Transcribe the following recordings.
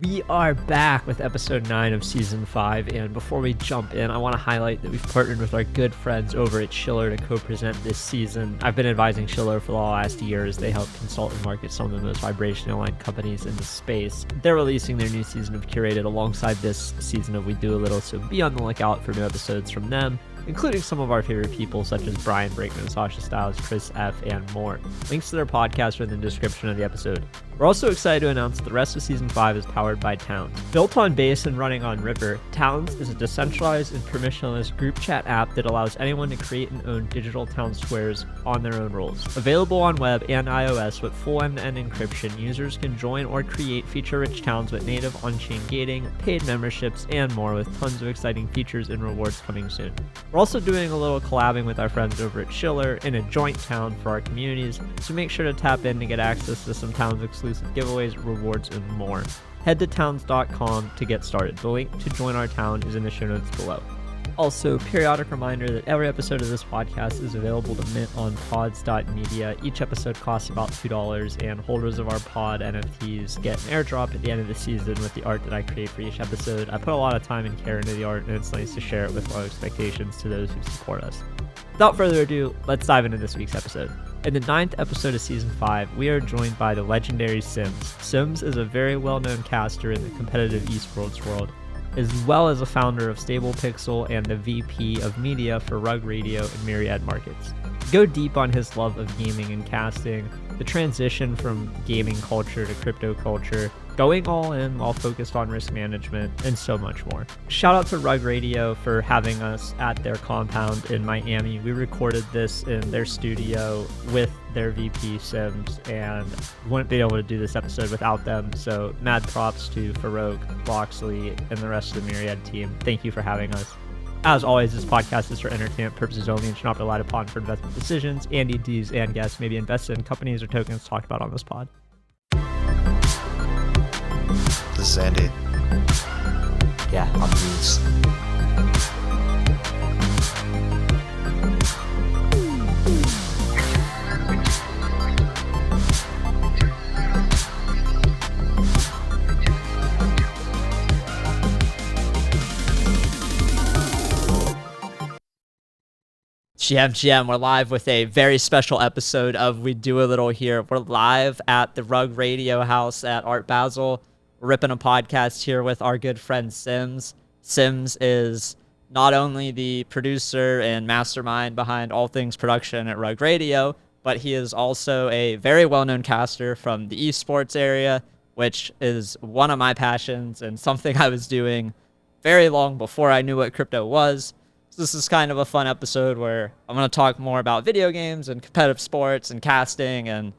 We are back with episode 9 of season 5, and before we jump in, I want to highlight that we've partnered with our good friends over at Shillr to co-present this season. I've been advising Shillr for the last year as they help consult and market some of the most vibrationally aligned companies in the space. They're releasing their new season of Curated alongside this season of We Do a Little, so be on the lookout for new episodes from them, including some of our favorite people such as Brian Brakeman, Sasha Styles, Chris F., and more. Links to their podcast are in the description of the episode. We're also excited to announce that the rest of Season 5 is powered by Towns. Built on Base and running on River, Towns is a decentralized and permissionless group chat app that allows anyone to create and own digital town squares on their own rules. Available on web and iOS with full end-to-end encryption, users can join or create feature-rich towns with native on-chain gating, paid memberships, and more, with tons of exciting features and rewards coming soon. We're also doing a little collabing with our friends over at Shillr in a joint town for our communities, so make sure to tap in to get access to some Towns exclusive giveaways, rewards, and more. Head to towns.com to get started. The link to join our town is in the show notes below. Also, periodic reminder that every episode of this podcast is available to mint on pods.media. Each episode costs about $2, and holders of our pod NFTs get an airdrop at the end of the season with the art that I create for each episode. I put a lot of time and care into the art, and it's nice to share it with low expectations to those who support us. Without further ado, let's dive into this week's episode. In the 9th episode of Season 5, we are joined by the legendary Sims. Sims is a very well-known caster in the competitive eSports world, as well as a founder of StablePixel and the VP of media for Rug Radio and Myriad Markets. Go deep on his love of gaming and casting, the transition from gaming culture to crypto culture, going all in while focused on risk management, and so much more. Shout out to Rug Radio for having us at their compound in Miami. We recorded this in their studio with their VP Sims, and wouldn't be able to do this episode without them. So mad props to Farouk, Loxley, and the rest of the Myriad team. Thank you for having us. As always, this podcast is for entertainment purposes only and should not be relied upon for investment decisions. Andy, Deeze, and guests may be invested in companies or tokens talked about on this pod. This is Andy. Yeah, I'm Deeze. GM, we're live with a very special episode of We Do a Little here. We're live at the Rug Radio House at Art Basel. We're ripping a podcast here with our good friend Sims. Sims is not only the producer and mastermind behind all things production at Rug Radio, but he is also a very well-known caster from the eSports area, which is one of my passions and something I was doing very long before I knew what crypto was. This is kind of a fun episode where I'm going to talk more about video games and competitive sports and casting and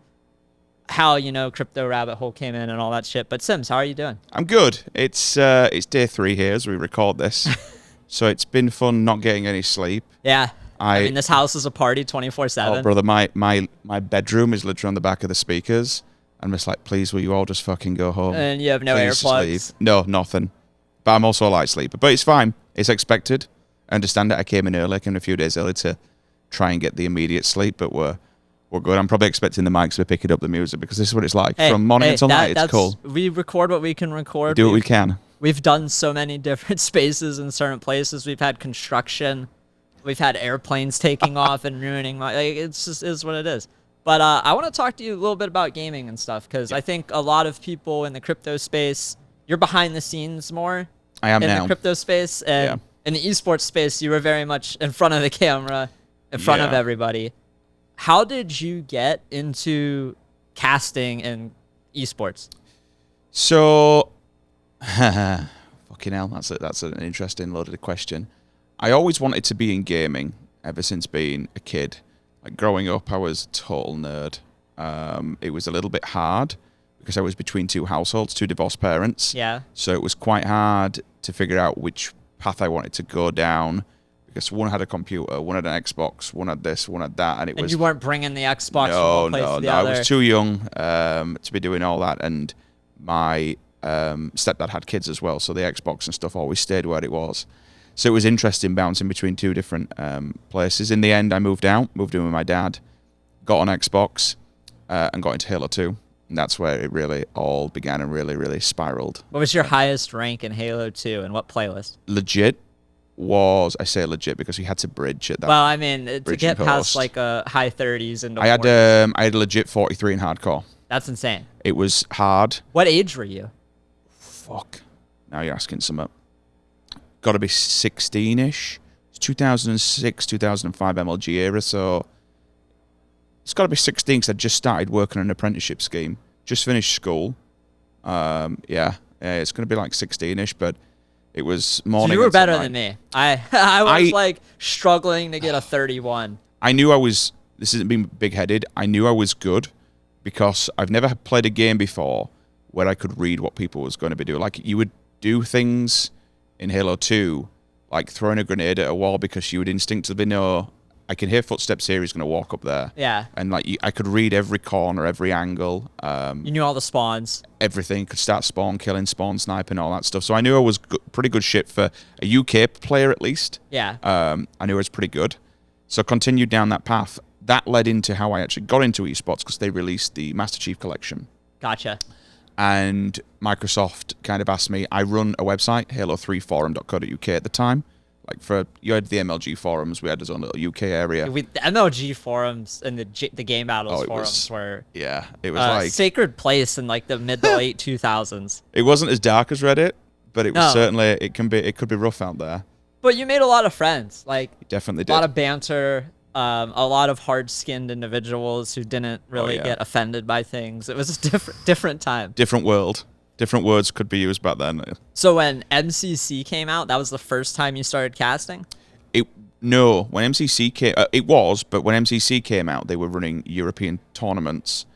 how, crypto rabbit hole came in and all that shit. But Sims, how are you doing? I'm good. It's day 3 here as we record this. So it's been fun not getting any sleep. Yeah. I mean, this house is a party 24/7. Oh, brother, my bedroom is literally on the back of the speakers. I'm just like, please, will you all just fucking go home? And you have no AirPlugs? No, nothing. But I'm also a light sleeper. But it's fine. It's expected. I understand it. I came in a few days early to try and get the immediate sleep, but we're good. I'm probably expecting the mics to be picking up the music because this is what it's like. From morning until night, it's cool. We record what we can record. We do what we can. We've done so many different spaces in certain places. We've had construction. We've had airplanes taking off and ruining it's just is what it is. But I want to talk to you a little bit about gaming and stuff because I think a lot of people in the crypto space, you're behind the scenes more. I am in now. The crypto space. And in the esports space, you were very much in front of the camera, in front of everybody. How did you get into casting and esports? So, fucking hell, that's an interesting loaded question. I always wanted to be in gaming ever since being a kid. Like growing up, I was a total nerd. It was a little bit hard because I was between 2 households, 2 divorced parents. Yeah. So it was quite hard to figure out which path I wanted to go down because one had a computer, one had an Xbox, one had this, one had that, and you weren't bringing the Xbox from one place to the other. I was too young to be doing all that, and my stepdad had kids as well, so the Xbox and stuff always stayed where it was. So it was interesting bouncing between 2 different places. In the end, I moved in with my dad, got on Xbox, and got into Halo 2. And that's where it really all began and really, really spiraled. What was your highest rank in Halo 2 and what playlist? Legit was, I say legit because we had to bridge at that. Well, I mean, to bridging get past post. like a high 30s into I 40s. had a legit 43 in hardcore. That's insane. It was hard. What age were you? Fuck. Now you're asking something. Got to be 16-ish. It's 2006, 2005 MLG era, so it's got to be 16 because I just started working on an apprenticeship scheme. Just finished school. Yeah, it's going to be like 16-ish, but it was morning. So you were until better night. than me. I was like struggling to get a 31. I knew I was, this isn't being big-headed, I knew I was good because I've never played a game before where I could read what people was going to be doing. Like, you would do things in Halo 2, like throwing a grenade at a wall because you would instinctively know, I can hear footsteps here, he's going to walk up there. Yeah. And like, I could read every corner, every angle. You knew all the spawns. Everything, could start spawn killing, spawn sniping, all that stuff. So I knew I was pretty good shit for a UK player at least. Yeah. I knew I was pretty good. So continued down that path. That led into how I actually got into eSports because they released the Master Chief Collection. Gotcha. And Microsoft kind of asked me, I run a website, halo3forum.co.uk at the time. Like you had the MLG forums, we had our own little UK area. The MLG forums and the Game Battles forums were it was like sacred place in like the mid to late 2000s. It wasn't as dark as Reddit, but it was certainly it could be rough out there. But you made a lot of friends, like You definitely a did. lot of banter, a lot of hard-skinned individuals who didn't really get offended by things. It was a different time. Different world. Different words could be used back then. So when MCC came out, that was the first time you started casting? When MCC came, it was, but when MCC came out, they were running European tournaments,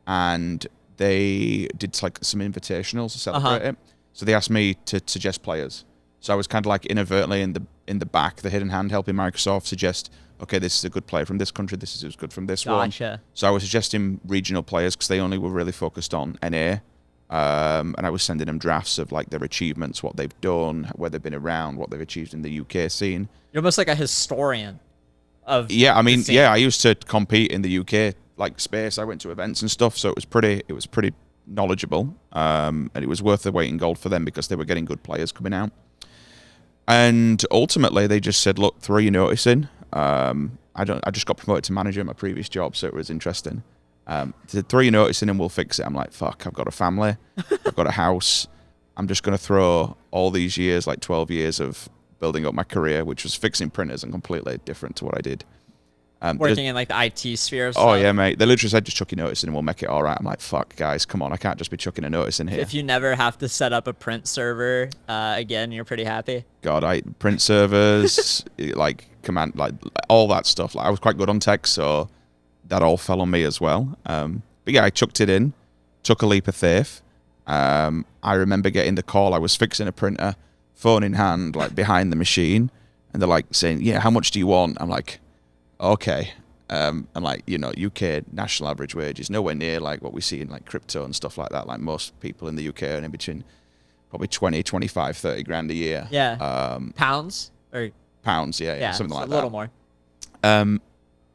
and they did like some invitationals to celebrate it. So they asked me to suggest players. So I was kind of like inadvertently in the back, the hidden hand, helping Microsoft suggest, okay, this is a good player from this country, this is who's good from this one. So I was suggesting regional players because they only were really focused on NA. And I was sending them drafts of like their achievements, what they've done, where they've been around, what they've achieved in the UK scene. You're almost like a historian of I mean, I used to compete in the UK like space. I went to events and stuff, so it was pretty knowledgeable. And it was worth the weight in gold for them because they were getting good players coming out. And ultimately, they just said, "Look, throw your notice in." I just got promoted to manager at my previous job, so it was interesting. To throw your notice in and we'll fix it. I'm like, fuck, I've got a family, I've got a house. I'm just going to throw all these years, like 12 years of building up my career, which was fixing printers and completely different to what I did. Working in like the IT sphere of Oh, stuff. yeah, mate. They literally said, just chuck your notice in and we'll make it all right. I'm like, fuck, guys, come on. I can't just be chucking a notice in here. If you never have to set up a print server again, you're pretty happy. God, print servers, like command, like all that stuff. Like, I was quite good on tech, so that all fell on me as well. But yeah, I chucked it in, took a leap of faith. I remember getting the call. I was fixing a printer, phone in hand, like behind the machine, and they're like saying, "Yeah, how much do you want?" I'm like, "Okay." I'm like, UK national average wage is nowhere near like what we see in like crypto and stuff like that. Like most people in the UK are in between probably 20, 25, 30 grand a year. Yeah. Pounds or pounds? Yeah, something like that. A little more.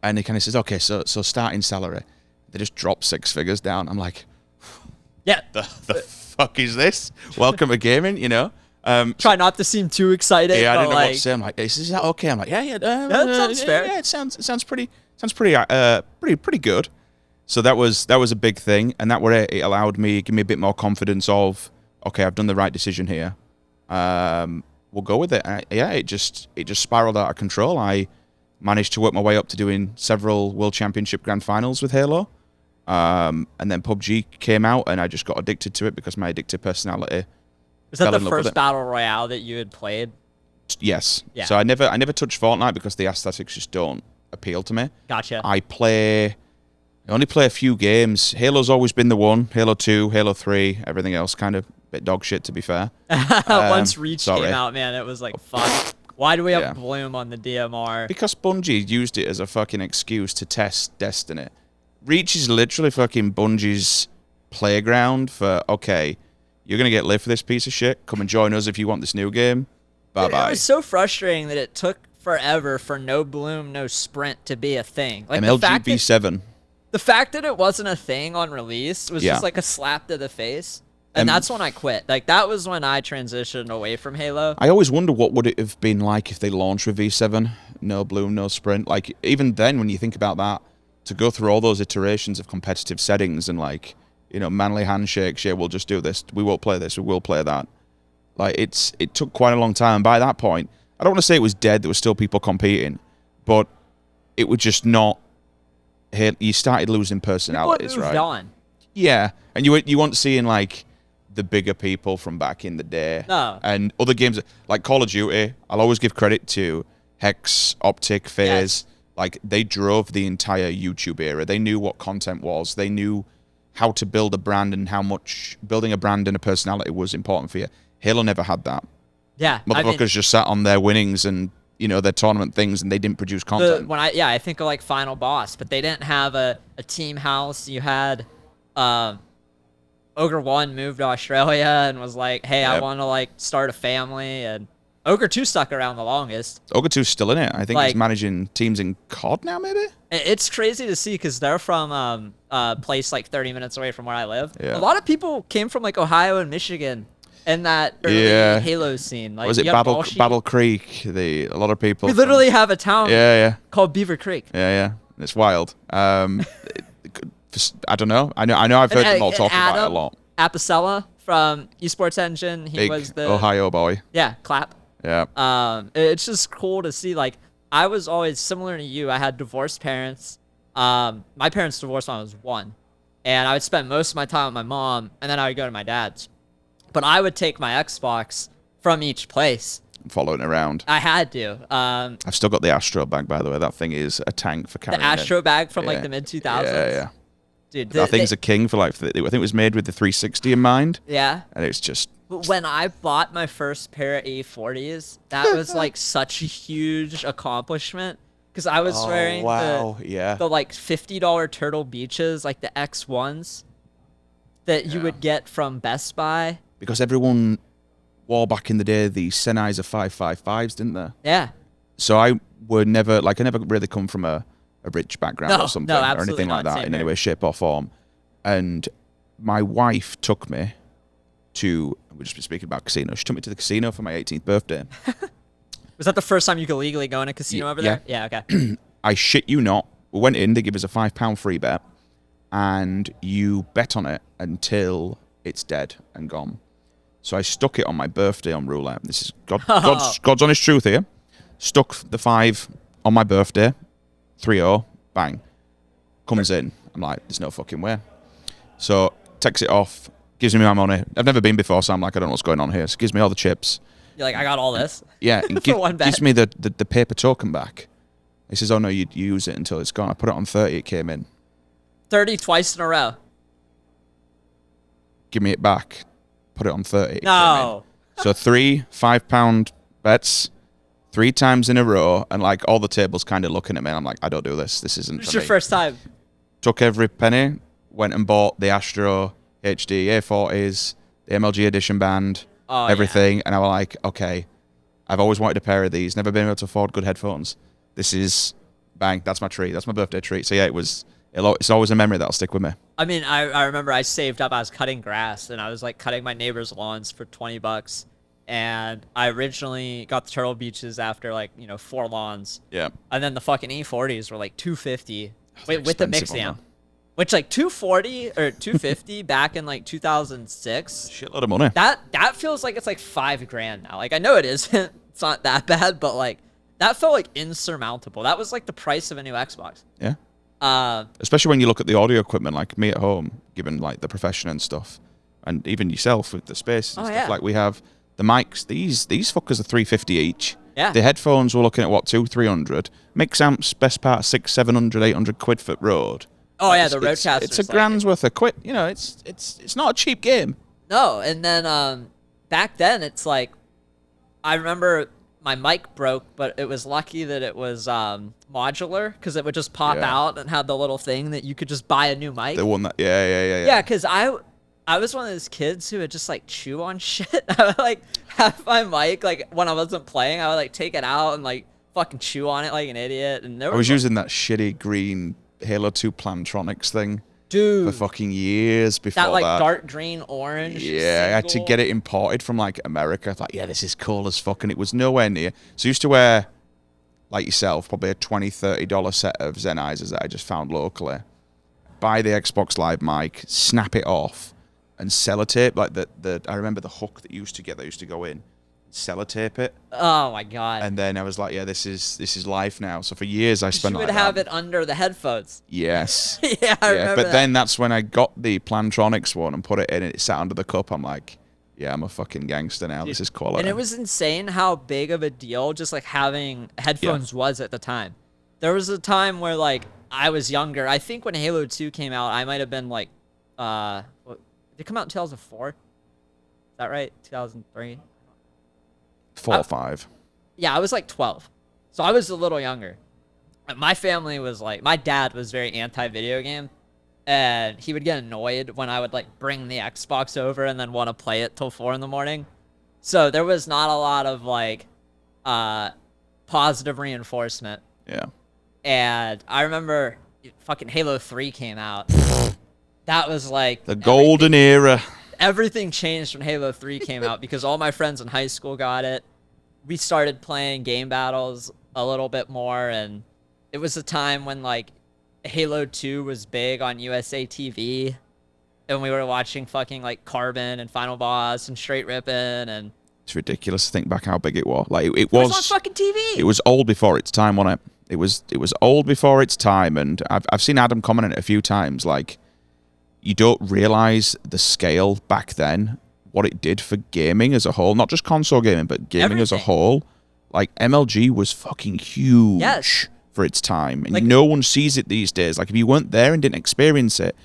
And he kind of says, okay, so starting salary. They just drop 6 figures down. I'm like, yeah, the fuck is this? Welcome to gaming, Try not to seem too excited. Yeah, I didn't know what like, to say. I'm like, is that okay? I'm like, yeah, that sounds fair. Yeah, it sounds pretty good. So that was a big thing, and that where it allowed me, give me a bit more confidence of, okay, I've done the right decision here. We'll go with it. It just spiraled out of control. I managed to work my way up to doing several World Championship Grand Finals with Halo. And then PUBG came out, and I just got addicted to it because my addictive personality. Was that the first battle royale that you had played? Yes. Yeah. So I never touched Fortnite because the aesthetics just don't appeal to me. Gotcha. I only play a few games. Halo's always been the one. Halo 2, Halo 3, everything else kind of a bit dog shit, to be fair. Once Reach came out, man, it was like, fuck. Why do we have Bloom on the DMR? Because Bungie used it as a fucking excuse to test Destiny. Reach is literally fucking Bungie's playground for, okay, you're going to get lit for this piece of shit. Come and join us if you want this new game. Bye-bye. It was so frustrating that it took forever for no Bloom, no Sprint to be a thing. Like MLG V7. the fact that it wasn't a thing on release was just like a slap to the face. And that's when I quit. Like, that was when I transitioned away from Halo. I always wonder what would it have been like if they launched with V7, no bloom, no sprint. Like, even then, when you think about that, to go through all those iterations of competitive settings and, like, you know, manly handshakes, yeah, we'll just do this. We won't play this. We will play that. Like, it took quite a long time. And by that point, I don't want to say it was dead. There were still people competing. But it was just not... You started losing personalities, right? On. Yeah. And you weren't seeing, like... the bigger people from back in the day. No. And other games like Call of Duty, I'll always give credit to Hex, Optic, FaZe. Like, they drove the entire YouTube era. They knew what content was. They knew how to build a brand and how much building a brand and a personality was important for you. Halo never had that. Yeah. Motherfuckers just sat on their winnings and, you know, their tournament things, and they didn't produce content. I think of, like, Final Boss, but they didn't have a team house. You had... Ogre 1 moved to Australia and was like, hey, I want to, like, start a family. And Ogre 2 stuck around the longest. Ogre 2's still in it. I think like, he's managing teams in COD now, maybe? It's crazy to see because they're from a place, like, 30 minutes away from where I live. Yeah. A lot of people came from, like, Ohio and Michigan in that early Halo scene. Like, was it Battle Creek? A lot of people... We literally have a town called Beaver Creek. Yeah. It's wild. I don't know. I know. I've heard them all talk about it a lot. Apicella from eSports Engine. He was the Ohio boy. Yeah, clap. Yeah. It's just cool to see. Like, I was always similar to you. I had divorced parents. My parents divorced when I was 1, and I would spend most of my time with my mom, and then I would go to my dad's. But I would take my Xbox from each place. Following around. I had to. I've still got the Astro bag, by the way. That thing is a tank for carrying. The Astro bag from like the mid 2000s. Yeah. Dude, that thing's a king for like. I think it was made with the 360 in mind. Yeah. And it's just. When I bought my first pair of A40s, that was like such a huge accomplishment because I was wearing the like $50 Turtle Beaches, like the X1s that you would get from Best Buy. Because everyone wore back in the day the Sennheiser 555s, didn't they? Yeah. So I never really come from a rich background or something or anything like that in any way, shape or form. And my wife took me to, we're just speaking about casino. She took me to the casino for my 18th birthday. Was that the first time you could legally go in a casino over there? Yeah, okay. I shit you not. We went in, they give us a £5 free bet, and you bet on it until it's dead and gone. So I stuck it on my birthday on roulette. This is God's honest truth here. Stuck the 5 on my birthday. 3-0, bang. Comes in. I'm like, there's no fucking way. So, takes it off, gives me my money. I've never been before, so I'm like, I don't know what's going on here. So, gives me all the chips. You're like, I got all this? Yeah, and gives me the paper token back. He says, oh no, you use it until it's gone. I put it on 30, it came in. 30 twice in a row. Give me it back. Put it on 30. No. So 3 £5 bets. 3 times in a row, and like all the tables kind of looking at me, and I'm like, I don't do this. This isn't for me. It's your first time. Took every penny, went and bought the Astro HD A40s, the MLG Edition band, everything, and I was like, okay, I've always wanted a pair of these, never been able to afford good headphones. This is, bang, that's my treat. That's my birthday treat. So yeah, it's always a memory that'll stick with me. I mean, I remember I saved up, I was cutting grass, and I was like cutting my neighbor's lawns for $20. And I originally got the Turtle Beaches after 4 lawns. Yeah. And then the fucking E40s were like $250 with the mix amp. Which like $240 or $250 back in like 2006. Shitload of money. That feels like it's like $5,000 now. Like I know it isn't. It's not that bad, but like that felt like insurmountable. That was like the price of a new Xbox. Yeah. Especially when you look at the audio equipment, like me at home, given like the profession and stuff, and even yourself with the space and stuff like we have. The mics, these fuckers are $350 each. Yeah. The headphones we're looking at what, $200-300. Mix amps, best part £600-700-800 for Rode. Oh yeah, the Rodecaster. It's a grand's worth of quid. You know, it's not a cheap game. No, and then back then it's like, I remember my mic broke, but it was lucky that it was modular because it would just pop out and have the little thing that you could just buy a new mic. The one that yeah. Yeah, because I was one of those kids who would just like chew on shit. I would like have my mic like when I wasn't playing, I would like take it out and like fucking chew on it like an idiot. And I was using that shitty green Halo 2 Plantronics thing Dude, for fucking years before that like dark green orange. Yeah, I had to single. get it imported from like America. I thought, yeah, this is cool as fuck, and it was nowhere near. So I used to wear, like yourself, probably a $20, $30 set of Zenizers that I just found locally. Buy the Xbox Live mic, snap it off, and sellotape like the. I remember the hook that used to go in. Sellotape it, Oh my god. and then I was like, yeah, this is life now. So for years I spent You like would have that. it under the headphones. Yes. Yeah, I remember But that. then that's when I got the Plantronics one and put it in, and it sat under the cup. I'm like, yeah, I'm a fucking gangster now. This is quality. And it was insane how big of a deal just like having headphones was at the time. There was a time where like I was younger. I think when Halo 2 came out, I might have been like, did it come out in 2004? Is that right? 2003? 4 or 5. Yeah, I was like 12. So I was a little younger. My family was like, my dad was very anti-video game. And he would get annoyed when I would like bring the Xbox over and then want to play it till 4 in the morning. So there was not a lot of like positive reinforcement. Yeah. And I remember fucking Halo 3 came out. That was like The golden era. everything changed when Halo 3 came out because all my friends in high school got it. We started playing game battles a little bit more, and it was a time when like Halo 2 was big on USA TV, and we were watching fucking like Carbon and Final Boss and Straight Rippin', and It's ridiculous to think back how big it was. Like it it was on fucking TV. It was old before its time, wasn't it? It was old before its time, and I've seen Adam comment on it a few times. Like, you don't realize the scale back then, what it did for gaming as a whole, not just console gaming, but gaming as a Everything. whole. Like, MLG was fucking huge Yes. for its time, and Like- no one sees it these days. Like, if you weren't there and didn't experience it,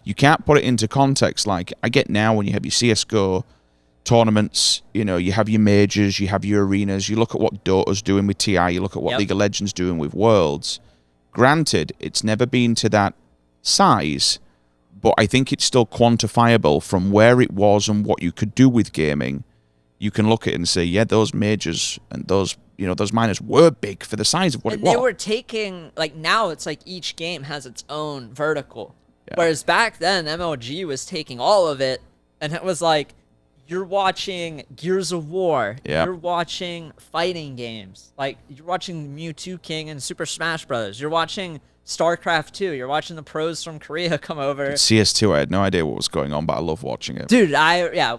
you can't put it into context. Like, I get now when you have your CSGO tournaments, you know, you have your majors, you have your arenas, you look at what Dota's doing with TI, you look at what Yep. League of Legends doing with Worlds. Granted, it's never been to that size, but I think it's still quantifiable from where it was and what you could do with gaming. You can look at it and say, yeah, those majors and those, you know, those minors were big for the size of what And it was. they were taking like now it's like each game has its own vertical. Yeah. Whereas back then MLG was taking all of it, and it was like you're watching Gears of War, Yeah. you're watching fighting games, like you're watching Mewtwo King and Super Smash Brothers, you're watching StarCraft 2, you're watching the pros from Korea come over. CS2, I had no idea what was going on, but I love watching it. Dude,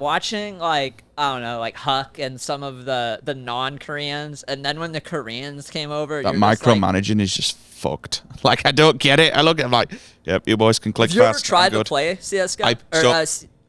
watching like I don't know, like Huck and some of the non-Koreans, and then when the Koreans came over, That you're just like, micromanaging is just fucked. Like, I don't get it. I look at it like, yep, you boys can click have you ever fast. I'm tried to good. play CS:GO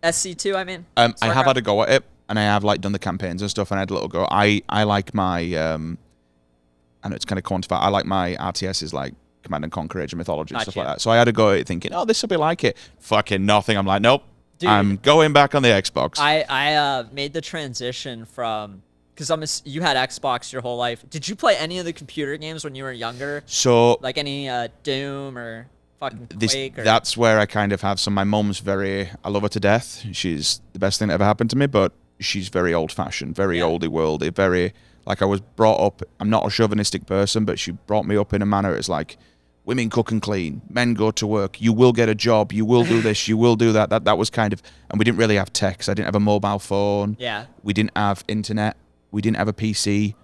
SC2? I mean, I have had StarCraft? a go at it, and I have like done the campaigns and stuff, and I had a little go. I like my, I know it's kind of quantified. I like my RTSs like Command and Conquer, Age of Mythology, and stuff Gotcha. like that. So I had a go at it thinking, oh, this will be like it. Fucking nothing. I'm like, nope. Dude. I'm going back on the Xbox. I made the transition from because you had Xbox your whole life. Did you play any of the computer games when you were younger? So Like any Doom or fucking this, Quake? Or... that's where I kind of have some. My mum's very, I love her to death. She's the best thing that ever happened to me, but she's very old-fashioned, very Yeah. oldie worldy, very like I was brought up. I'm not a chauvinistic person, but she brought me up in a manner. It's like women cook and clean, men go to work. You will get a job. You will do this. You will do that. That was kind of, and we didn't really have tech. So I didn't have a mobile phone. Yeah. We didn't have internet. We didn't have a PC.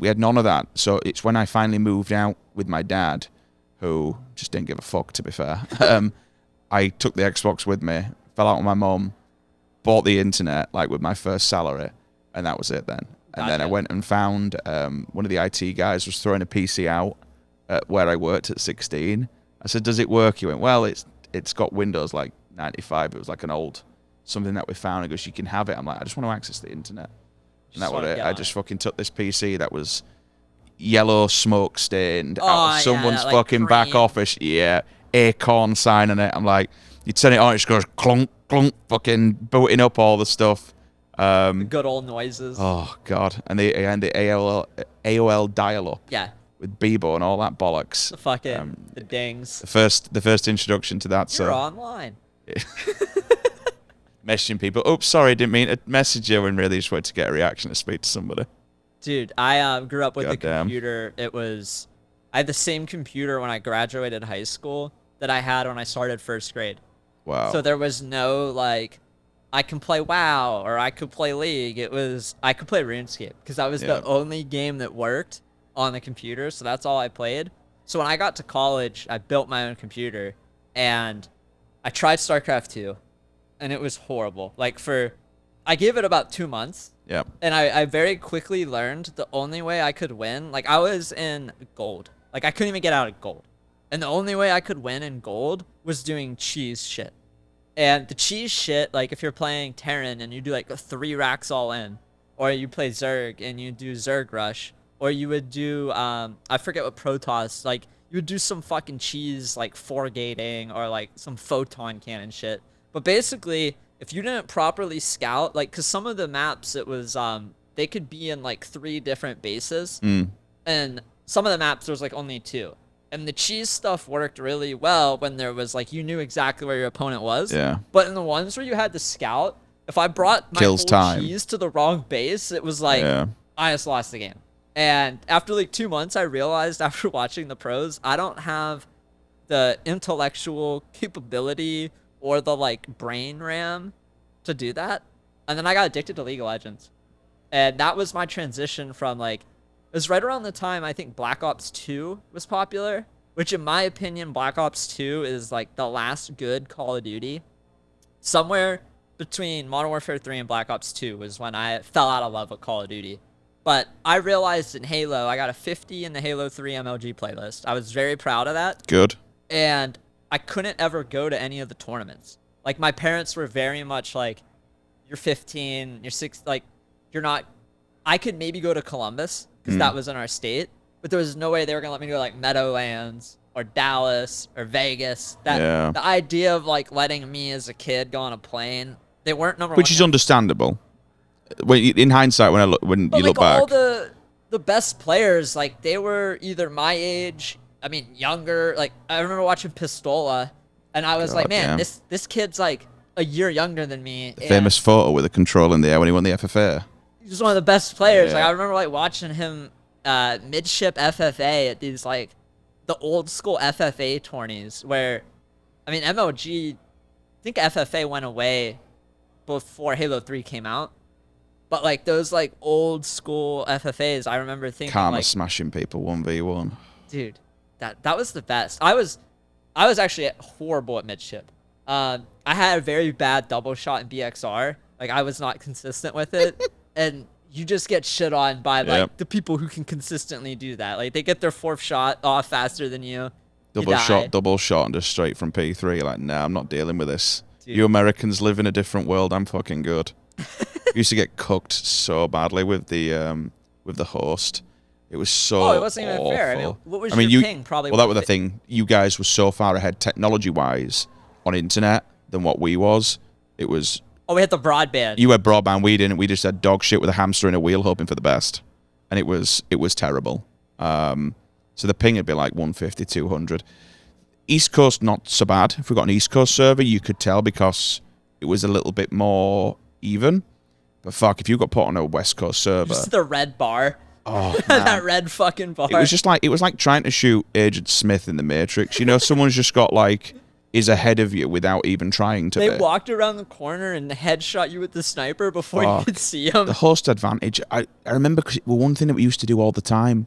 We had none of that. So it's when I finally moved out with my dad, who just didn't give a fuck, to be fair. I took the Xbox with me, fell out with my mum, bought the internet, like with my first salary, and that was it then. And then I Gotcha. went and found one of the IT guys was throwing a PC out at where I worked at 16. I said, does it work? He went, well, it's got Windows like 95. It was like an old something that we found. He goes, you can have it. I'm like, I just want to access the internet. And that was wanna it. get I on just it. fucking took this PC that was yellow smoke stained Oh, out yeah, of someone's that, like, fucking back cream. office. Yeah, Acorn signing it. I'm like, you'd turn it on, it just goes clunk, clunk, fucking booting up all the stuff. Good old noises. Oh god, and the AOL dial-up Yeah. with Bebo and all that bollocks. The fucking the dings. The first introduction to that. You're So online. messaging people. Oops, sorry, didn't mean to message you, and really just wanted to get a reaction to speak to somebody. Dude, I grew up with the Goddamn. computer. I had the same computer when I graduated high school that I had when I started first grade. Wow. So there was no like, I can play WoW or I could play League. I could play RuneScape because that was the only game that worked on the computer. So that's all I played. So when I got to college, I built my own computer and I tried StarCraft 2 and it was horrible. Like I gave it about 2 months. Yeah. And I very quickly learned the only way I could win, like I was in gold. Like I couldn't even get out of gold. And the only way I could win in gold was doing cheese shit. And the cheese shit, like if you're playing Terran and you do like 3 racks all in, or you play Zerg and you do Zerg Rush, or you would do, I forget what Protoss, like you would do some fucking cheese like 4 gating or like some photon cannon shit. But basically, if you didn't properly scout, like, cause some of the maps, it was, they could be in like 3 different bases. And some of the maps, there was like only 2. And the cheese stuff worked really well when there was like, you knew exactly where your opponent was. Yeah. But in the ones where you had to scout, if I brought my whole cheese to the wrong base, it was like, I just lost the game. And after like 2 months, I realized after watching the pros, I don't have the intellectual capability or the like brain RAM to do that. And then I got addicted to League of Legends. And that was my transition from like, it was right around the time I think Black Ops 2 was popular, which in my opinion, Black Ops 2 is like the last good Call of Duty. Somewhere between Modern Warfare 3 and Black Ops 2 was when I fell out of love with Call of Duty. But I realized in Halo, I got a 50 in the Halo 3 MLG playlist. I was very proud of that. Good. And I couldn't ever go to any of the tournaments. Like my parents were very much like, you're 15, you're 6, like you're not, I could maybe go to Columbus because that was in our state, but there was no way they were going to let me go to like Meadowlands or Dallas or Vegas. The idea of like letting me as a kid go on a plane, they weren't number one. Which is understandable. In hindsight, when you look back. All the best players, like they were either my age, I mean, younger. Like I remember watching Pistola and I was like, man, this kid's like a year younger than me. The famous photo with the control in the air when he won the FFA. He was one of the best players. Like I remember like watching him midship FFA at these like the old school FFA tourneys where, I mean, MLG, I think FFA went away before Halo 3 came out. But like those like old school FFAs, I remember thinking Karma like smashing people 1v1. Dude, that was the best. I was actually horrible at midship. I had a very bad double shot in BXR. Like I was not consistent with it. And you just get shit on by like the people who can consistently do that. Like they get their 4th shot off faster than you. Double shot, and just straight from P3. Like, nah, I'm not dealing with this. Dude. You Americans live in a different world. I'm fucking good. Used to get cooked so badly with the host. It was so Oh, it wasn't even fair. I mean, what was your ping? Probably. Well, that was the thing. You guys were so far ahead technology-wise on internet than what we was. It was. Oh, we had the broadband. You had broadband, we didn't. We just had dog shit with a hamster in a wheel hoping for the best. And it was terrible. So the ping would be like 150, 200. East Coast, not so bad. If we got an East Coast server, you could tell because it was a little bit more even. But fuck, if you got put on a West Coast server. Just the red bar. Oh, that red fucking bar. It was like trying to shoot Agent Smith in the Matrix. You know, someone's just got like, is ahead of you without even trying to. They walked around the corner and headshot you with the sniper before you could see them. The host advantage. I remember because it was one thing that we used to do all the time.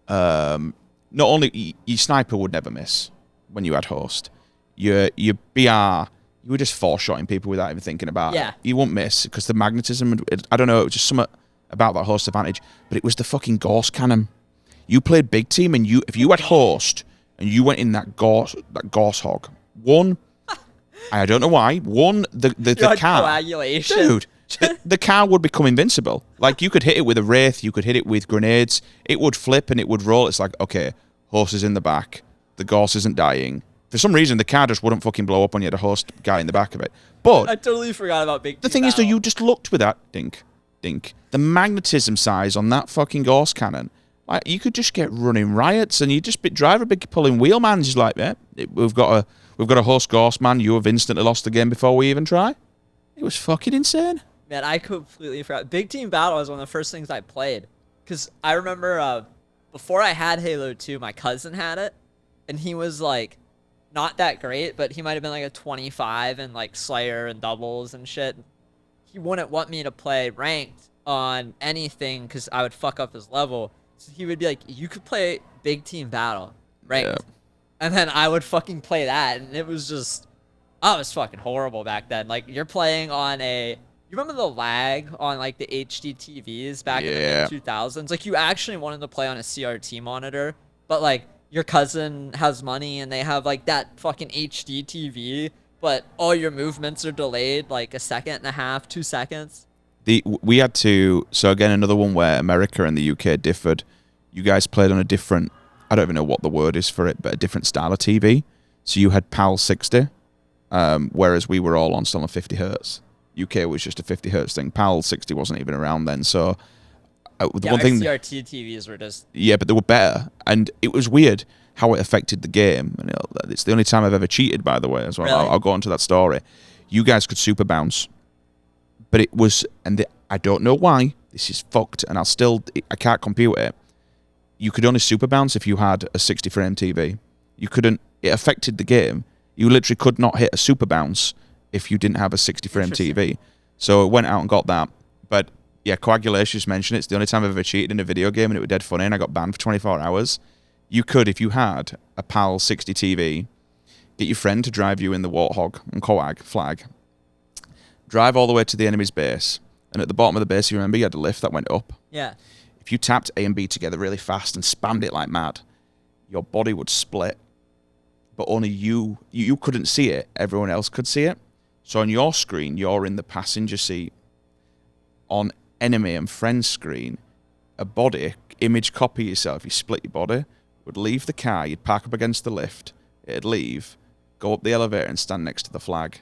Not only your sniper would never miss when you had host. Your BR, you were just 4-shotting people without even thinking about it. You won't miss because the magnetism. I don't know. It was just something about that host advantage. But it was the fucking Gauss cannon. You played big team, and if you had host and you went in that Gauss hog. I don't know why. The car. Coagulation. Dude, the car would become invincible. Like, you could hit it with a Wraith, you could hit it with grenades, it would flip and it would roll. It's like, okay, horse is in the back, the Gauss isn't dying. For some reason, the car just wouldn't fucking blow up when you had a host guy in the back of it. But I totally forgot about Big The thing is, though, you just looked with that, dink. The magnetism size on that fucking Gauss cannon, like, you could just get running riots and you just drive a big pulling wheelman. Just like, we've got a host Gauss man. You have instantly lost the game before we even try. It was fucking insane. Man, I completely forgot. Big Team Battle was one of the first things I played. Because I remember before I had Halo 2, my cousin had it, and he was like not that great, but he might have been like a 25 in like Slayer and doubles and shit. He wouldn't want me to play ranked on anything because I would fuck up his level. So he would be like, you could play big team battle ranked. Yeah. And then I would fucking play that, and it was just, oh, it was fucking horrible back then. Like, you're playing on you remember the lag on, like, the HD TVs back in the 2000s? Like, you actually wanted to play on a CRT monitor, but, like, your cousin has money, and they have, like, that fucking HD TV, but all your movements are delayed, like, a second and a half, 2 seconds. We had to, so again, another one where America and the UK differed. You guys played on a different, I don't even know what the word is for it, but a different style of TV. So you had PAL 60, whereas we were all on still on 50 hertz. UK was just a 50 hertz thing. PAL 60 wasn't even around then. So the one thing, CRT TVs were just, yeah, but they were better, and it was weird how it affected the game. And it's the only time I've ever cheated, by the way, as well. Really? I'll go on to that story. You guys could super bounce, but it was, and I don't know why. This is fucked, and I can't compute it. You could only super bounce if you had a 60 frame TV. You couldn't, it affected the game. You literally could not hit a super bounce if you didn't have a 60 frame TV. So I went out and got that. But yeah, Coagulation just mentioned it's the only time I've ever cheated in a video game, and it was dead funny, and I got banned for 24 hours. You could, if you had a PAL 60 TV, get your friend to drive you in the Warthog and Coag flag, drive all the way to the enemy's base, and at the bottom of the base, you remember, you had a lift that went up. Yeah. If you tapped A and B together really fast and spammed it like mad, your body would split. But only you couldn't see it. Everyone else could see it. So on your screen, you're in the passenger seat. On enemy and friend screen, a body, image copy yourself, you split your body, would leave the car, you'd park up against the lift, it'd leave, go up the elevator and stand next to the flag.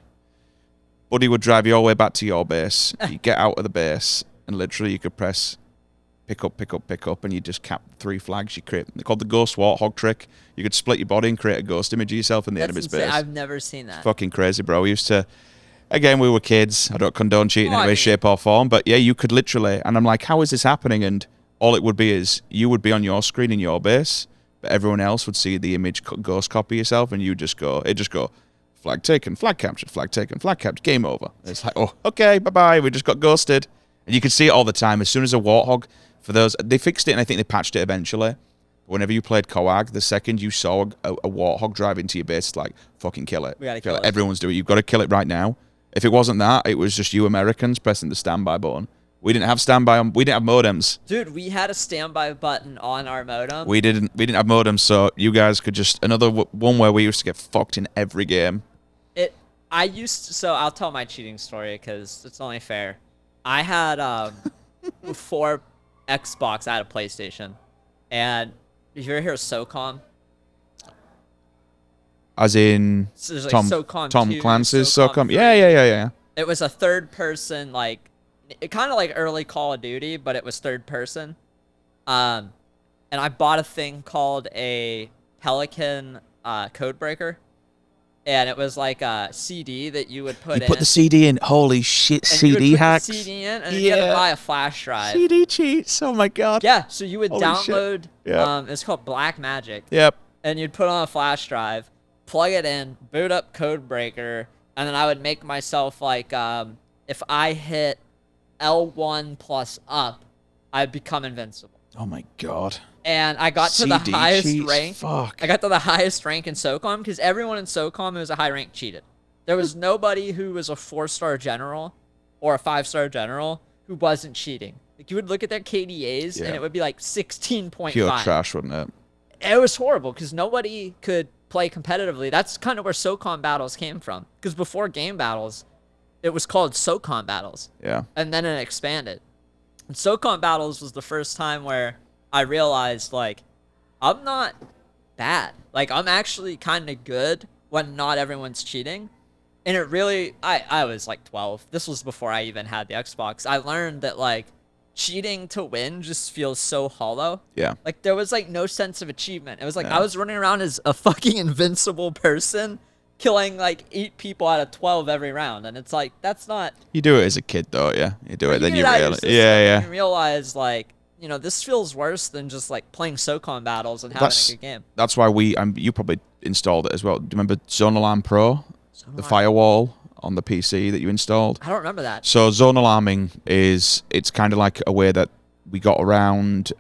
Buddy would drive you all the way back to your base. You get out of the base, and literally you could press pick up, and you just cap 3 flags you create. They're called the Ghost Warthog trick. You could split your body and create a ghost image of yourself in the enemy's base. I've never seen that. It's fucking crazy, bro. We used to, again, we were kids. I don't condone cheating in any way, shape, or form, but yeah, you could literally, and I'm like, how is this happening? And all it would be is, you would be on your screen in your base, but everyone else would see the image ghost copy yourself, and it'd just go, flag taken, flag captured, flag taken, flag captured, game over. It's like, oh, okay, bye-bye, we just got ghosted. And you could see it all the time. As soon as a Warthog, for those, they fixed it, and I think they patched it eventually. Whenever you played Coag, the second you saw a Warthog drive into your base, it's like, fucking kill it. We gotta kill it. Everyone's doing it. You've got to kill it right now. If it wasn't that, it was just you Americans pressing the standby button. We didn't have standby on. We didn't have modems. Dude, we had a standby button on our modem. We didn't have modems, so you guys could just, another one where we used to get fucked in every game. So I'll tell my cheating story because it's only fair. I had before Xbox, I had a PlayStation, and if you ever hear of SOCOM, as in like Tom 2, Clancy's SOCOM. Yeah. It was a third person, like it kind of like early Call of Duty, but it was third person. And I bought a thing called a Pelican Codebreaker. And it was like a CD that you would put in. You put the CD in. Holy shit, and CD hacks. You would put the CD in, and you had to buy a flash drive. CD cheats. Oh my god. Yeah, so you would Holy download. Yep. It's called Black Magic. Yep. And you'd put on a flash drive, plug it in, boot up Codebreaker, and then I would make myself like, if I hit L1 plus up, I'd become invincible. Oh my god. And I got to the highest rank. Fuck. I got to the highest rank in SOCOM because everyone in SOCOM who was a high rank cheated. There was nobody who was a 4-star general or a 5-star general who wasn't cheating. Like, you would look at their KDAs and it would be like 16.5. Pure trash, wouldn't it? It was horrible because nobody could play competitively. That's kind of where SOCOM battles came from. Because before game battles, it was called SOCOM battles. Yeah. And then it expanded. And SOCOM battles was the first time where I realized, like, I'm not bad. Like, I'm actually kind of good when not everyone's cheating. And it really, I was like 12. This was before I even had the Xbox. I learned that, like, cheating to win just feels so hollow. Yeah. Like, there was, like, no sense of achievement. It was like I was running around as a fucking invincible person, killing, like, 8 people out of 12 every round. And it's like, that's not... You do it as a kid, though, yeah? You do it, then you realize... Yeah. You realize, like, you know, this feels worse than just like playing SOCON battles and having a good game. That's why you probably installed it as well. Do you remember Zone Alarm Pro? The firewall on the PC that you installed? I don't remember that. So zone alarming it's kind of like a way that we got around.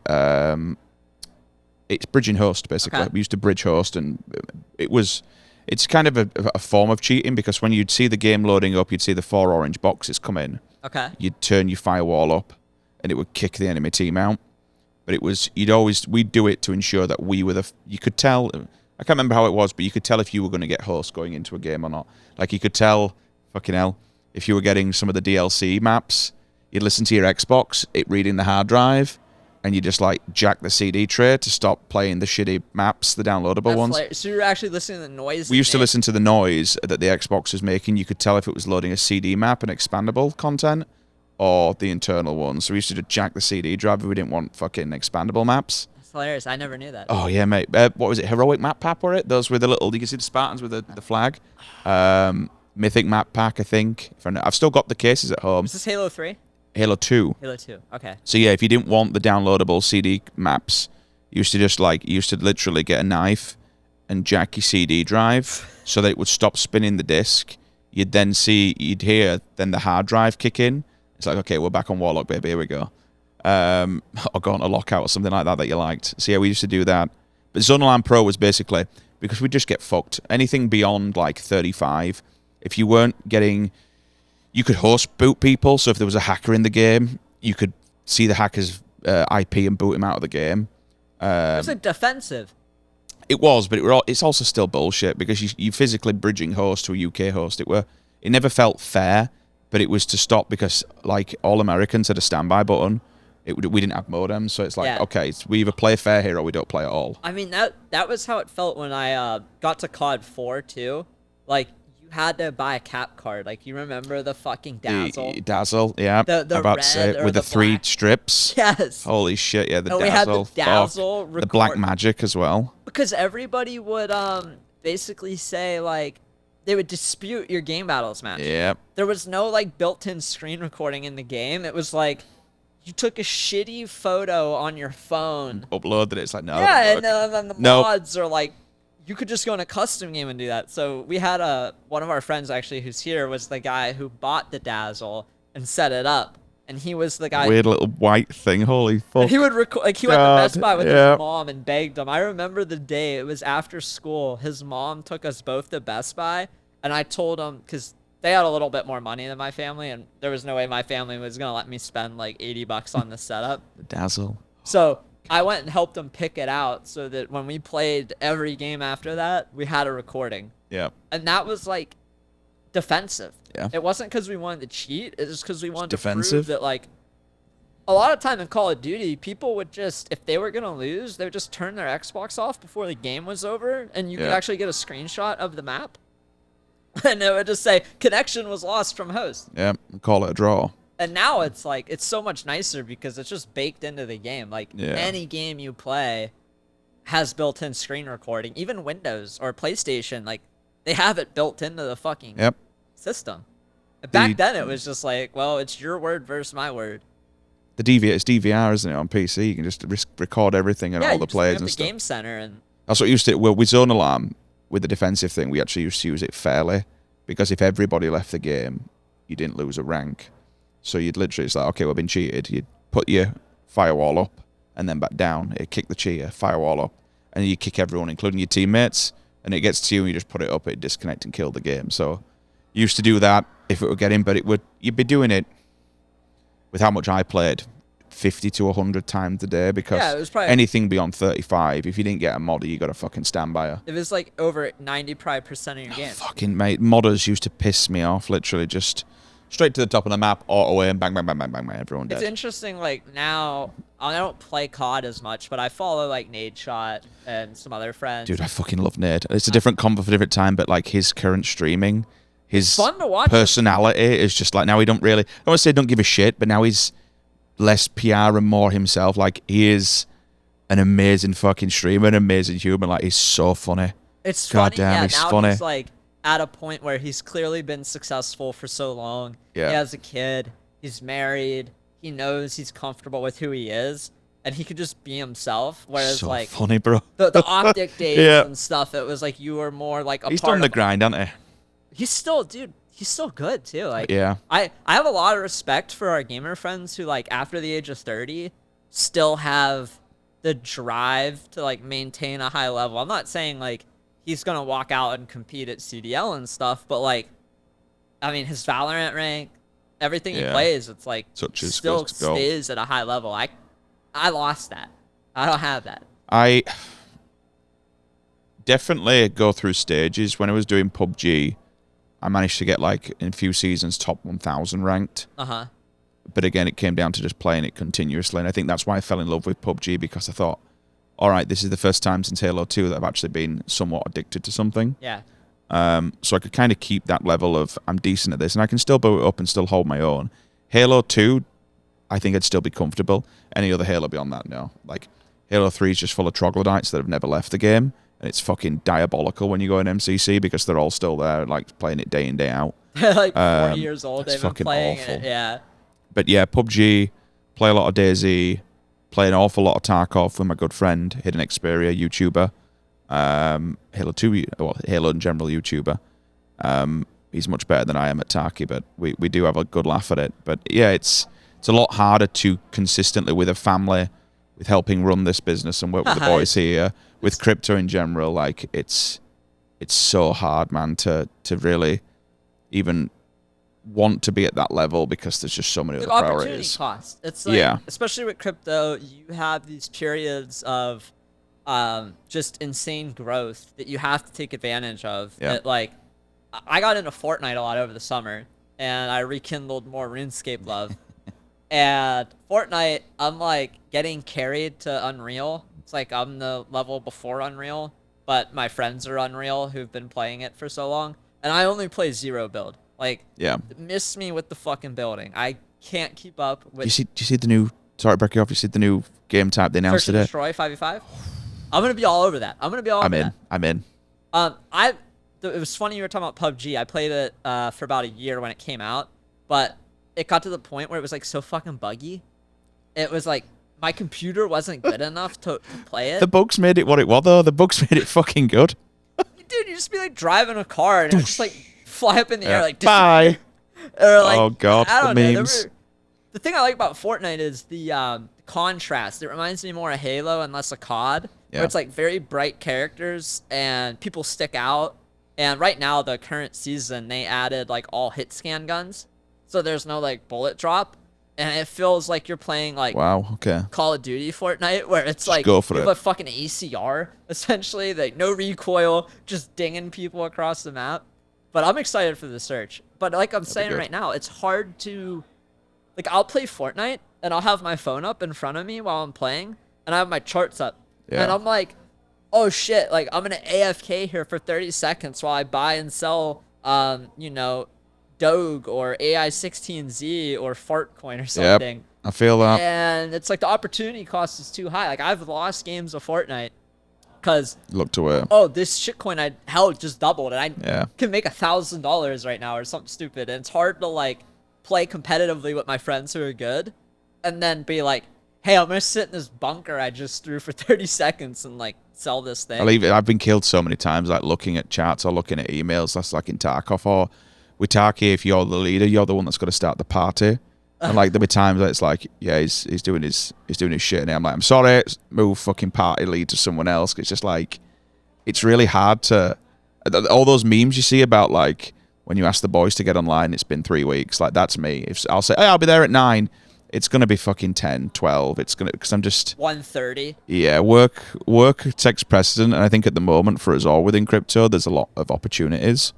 It's bridging host, basically. Okay. We used to bridge host, and it's kind of a form of cheating, because when you'd see the game loading up, you'd see the 4 orange boxes come in. Okay. You'd turn your firewall up, and it would kick the enemy team out. But we'd do it to ensure that we were you could tell, I can't remember how it was, but you could tell if you were going to get host going into a game or not. Like, you could tell, fucking hell, if you were getting some of the DLC maps, you'd listen to your Xbox, it reading the hard drive, and you just like jack the CD tray to stop playing the shitty maps, the downloadable ones. So you're actually listening to the noise? We used to listen to the noise that the Xbox was making. You could tell if it was loading a CD map and expandable content, or the internal ones. So we used to just jack the CD drive if we didn't want fucking expandable maps. That's hilarious. I never knew that. Oh, yeah, mate. What was it? Heroic map pack, were it? Those with the little... You can see the Spartans with the flag. Mythic map pack, I think. I've still got the cases at home. Is this Halo 3? Halo 2. Halo 2. Okay. So, yeah, if you didn't want the downloadable CD maps, you used to literally get a knife and jack your CD drive so that it would stop spinning the disc. You'd hear the hard drive kick in. It's like, okay, we're back on Warlock, baby. Here we go. Or go on a lockout or something like that you liked. So, yeah, we used to do that. But Zone Alarm Pro was basically, because we just get fucked. Anything beyond, like, 35, if you weren't getting... You could host boot people, so if there was a hacker in the game, you could see the hacker's IP and boot him out of the game. It was like defensive. It was, but it's also still bullshit, because you physically bridging host to a UK host. It never felt fair, but it was to stop, because like all Americans had a standby button. We didn't have modems, so it's like, okay, we either play fair here or we don't play at all. I mean, that was how it felt when I got to COD 4 too. Like, you had to buy a cap card. Like, you remember the fucking Dazzle? Dazzle, yeah. The I'm about red to say it, or with the 3 black? strips. Yes. Holy shit, yeah, the Dazzle. We had the Dazzle. The black magic as well. Because everybody would basically say, like, they would dispute your game battles match. Yeah. There was no, like, built-in screen recording in the game. It was like, you took a shitty photo on your phone. Uploaded it. It's like, no. Yeah, and then the mods are like, you could just go in a custom game and do that. So we had one of our friends actually who's here was the guy who bought the Dazzle and set it up. And he was the guy. Weird little white thing. Holy fuck. And he would record, like, he went to Best Buy with his mom and begged him. I remember the day, it was after school. His mom took us both to Best Buy. And I told him, because they had a little bit more money than my family. And there was no way my family was going to let me spend like $80 on the setup. The Dazzle. So I went and helped him pick it out so that when we played every game after that, we had a recording. Yeah. And that was like defensive. Yeah. It wasn't because we wanted to cheat. It was because we wanted to defensive. prove that, like, a lot of time in Call of Duty, people would just, if they were going to lose, they would just turn their Xbox off before the game was over, and you could actually get a screenshot of the map. And it would just say, connection was lost from host. Yeah, call it a draw. And now it's like, it's so much nicer because it's just baked into the game. Like, any game you play has built-in screen recording. Even Windows or PlayStation, like, they have it built into the fucking system. Back then, it was just like, well, it's your word versus my word. It's DVR, isn't it, on PC? You can just record everything and all the players and stuff. Game Center and that's what used to. Well, with Zone Alarm, with the defensive thing, we actually used to use it fairly, because if everybody left the game, you didn't lose a rank. So you'd literally, it's like, okay, we've been cheated. You'd put your firewall up and then back down. It'd kick the cheater, firewall up, and you kick everyone, including your teammates. And it gets to you, and you just put it up, it'd disconnect and kill the game. So you used to do that if it were getting, but you'd be doing it with how much I played, 50 to 100 times a day, because it was probably anything beyond 35, if you didn't get a modder, you got to fucking stand by her. It was like over 90% of your game. Fucking mate, modders used to piss me off, literally just straight to the top of the map, auto aim, bang, bang, bang, bang, bang, everyone dead. It's interesting, like, now, I don't play COD as much, but I follow, like, Nadeshot and some other friends. Dude, I fucking love Nade. It's a different combo for a different time, but, like, his current streaming, his fun to watch personality is just, like, now he don't really, I don't want to say don't give a shit, but now he's less PR and more himself. Like, he is an amazing fucking streamer, an amazing human. Like, he's so funny. It's God funny. damn, he's funny. He's, like, at a point where he's clearly been successful for so long. Yeah. He has a kid. He's married. He knows he's comfortable with who he is. and he could just be himself. Whereas so like funny, bro. the Optic days Yeah. and stuff, it was like you were more like a He's part done the of. grind, hasn't he? He's still, dude. He's still good too. Like, Yeah. I have a lot of respect for our gamer friends who, like, after the age of 30, still have the drive to like maintain a high level. I'm not saying like he's gonna walk out and compete at CDL and stuff, but like, I mean, his Valorant rank, everything he plays, it's like still stays at a high level. I lost that. I don't have that. I definitely go through stages. When I was doing PUBG, I managed to get like in a few seasons top 1,000 ranked. But again, it came down to just playing it continuously, and I think that's why I fell in love with PUBG, because I thought, all right, this is the first time since Halo 2 that I've actually been somewhat addicted to something. Yeah. So I could kind of keep that level of I'm decent at this, and I can still bow it up and still hold my own. Halo 2, I think I'd still be comfortable. Any other Halo beyond that, no. Like Halo 3 is just full of troglodytes that have never left the game, and it's fucking diabolical when you go in MCC because they're all still there, like playing it day in, day out. Like 40 years old, they've been fucking playing awful. it. Yeah. But yeah, PUBG, play a lot of Deeze, play an awful lot of Tarkov with my good friend, Hidden Xperia, YouTuber. Halo 2, well, Halo in general, YouTuber. He's much better than I am at Tarky, but we do have a good laugh at it. But yeah, it's a lot harder to consistently, with a family, with helping run this business and work with the boys here, with crypto in general. Like it's so hard, man, to really even want to be at that level because there's just so many other opportunity priorities. Cost. It's like, especially with crypto, you have these periods of just insane growth that you have to take advantage of. Yeah. That, like, I got into Fortnite a lot over the summer, and I rekindled more RuneScape love. And Fortnite, I'm like getting carried to Unreal. It's like I'm the level before Unreal, but my friends are Unreal who've been playing it for so long, and I only play 0 build. Like, miss me with the fucking building. I can't keep up with. Do you see the new? Sorry to break you off. You see the new game type they announced today? Destroy 5v5. I'm gonna be all over that. I'm in. I'm in. It was funny you were talking about PUBG. I played it for about a year when it came out, but it got to the point where it was like so fucking buggy. It was like my computer wasn't good enough to play it. The bugs made it what it was, though. The bugs made it fucking good. Dude, you just be like driving a car and it just like fly up in the air like bye. Or like, oh god, I don't the know. memes. The thing I like about Fortnite is the contrast. It reminds me more of Halo and less of COD, where it's like very bright characters and people stick out. And right now, the current season, they added like all hit scan guns, so there's no like bullet drop, and it feels like you're playing like Call of Duty Fortnite, where it's like go for you have a fucking ACR essentially, like no recoil, just dinging people across the map. But I'm excited for the search. But like I'm saying right now, it's hard to, like, I'll play Fortnite and I'll have my phone up in front of me while I'm playing, and I have my charts up, and I'm like, oh shit, like I'm gonna AFK here for 30 seconds while I buy and sell, you know, Doge or AI16Z or Fartcoin or something. Yep, I feel that. And it's like the opportunity cost is too high. Like I've lost games of Fortnite because this shitcoin I held just doubled, and I can make $1,000 right now or something stupid. And it's hard to like play competitively with my friends who are good, and then be like, hey, I'm gonna sit in this bunker I just threw for 30 seconds and like sell this thing. I've been killed so many times, like looking at charts or looking at emails. That's like in Tarkov or with Tarky. If you're the leader, you're the one that's got to start the party. And like there'll be times that it's like, he's doing his shit, and I'm like, I'm sorry, move fucking party lead to someone else. It's just like, it's really hard to, all those memes you see about like when you ask the boys to get online, it's been 3 weeks. Like that's me. If I'll say, hey, I'll be there at 9. It's going to be fucking 10, 12. It's going to, because I'm just 1:30. Yeah, work takes precedent, and I think at the moment for us all within crypto, there's a lot of opportunities.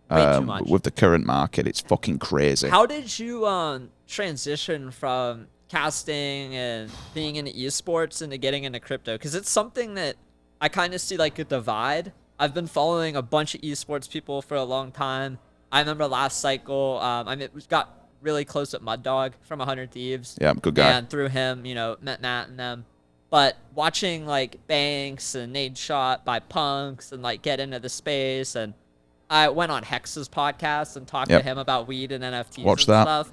Way too much. With the current market, it's fucking crazy. How did you transition from casting and being into esports into getting into crypto? Because it's something that I kind of see like a divide. I've been following a bunch of esports people for a long time. I remember last cycle, got really close with Mud Dog from 100 Thieves. Yeah, good guy. And through him, you know, met Matt and them. But watching like Banks and Nade Shot by Punks and like get into the space, and I went on Hex's podcast and talked to him about weed and NFTs Watch and that. stuff.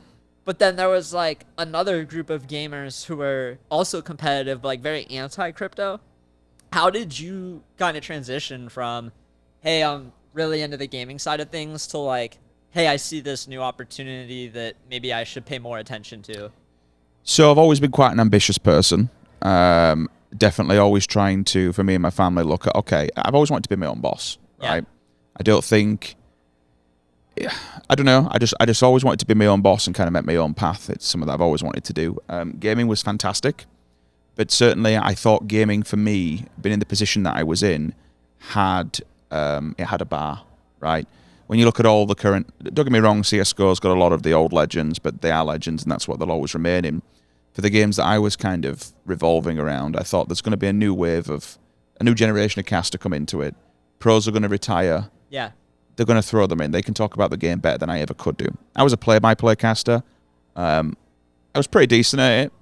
But then there was like another group of gamers who were also competitive, but like very anti-crypto. How did you kind of transition from, hey, I'm really into the gaming side of things, to like, hey, I see this new opportunity that maybe I should pay more attention to? So I've always been quite an ambitious person. Definitely always trying to, for me and my family, look at, okay, I've always wanted to be my own boss, right? I don't think, I don't know, I just always wanted to be my own boss and kind of make my own path. It's something that I've always wanted to do. Gaming was fantastic, but certainly I thought gaming for me, being in the position that I was in, had it had a bar, right? When you look at all the current, don't get me wrong, CSGO's got a lot of the old legends, but they are legends, and that's what they'll always remain in. For the games that I was kind of revolving around, I thought there's going to be a new wave of, a new generation of caster come into it. Pros are going to retire. Yeah. They're going to throw them in. They can talk about the game better than I ever could do. I was a play-by-play caster. I was pretty decent at it.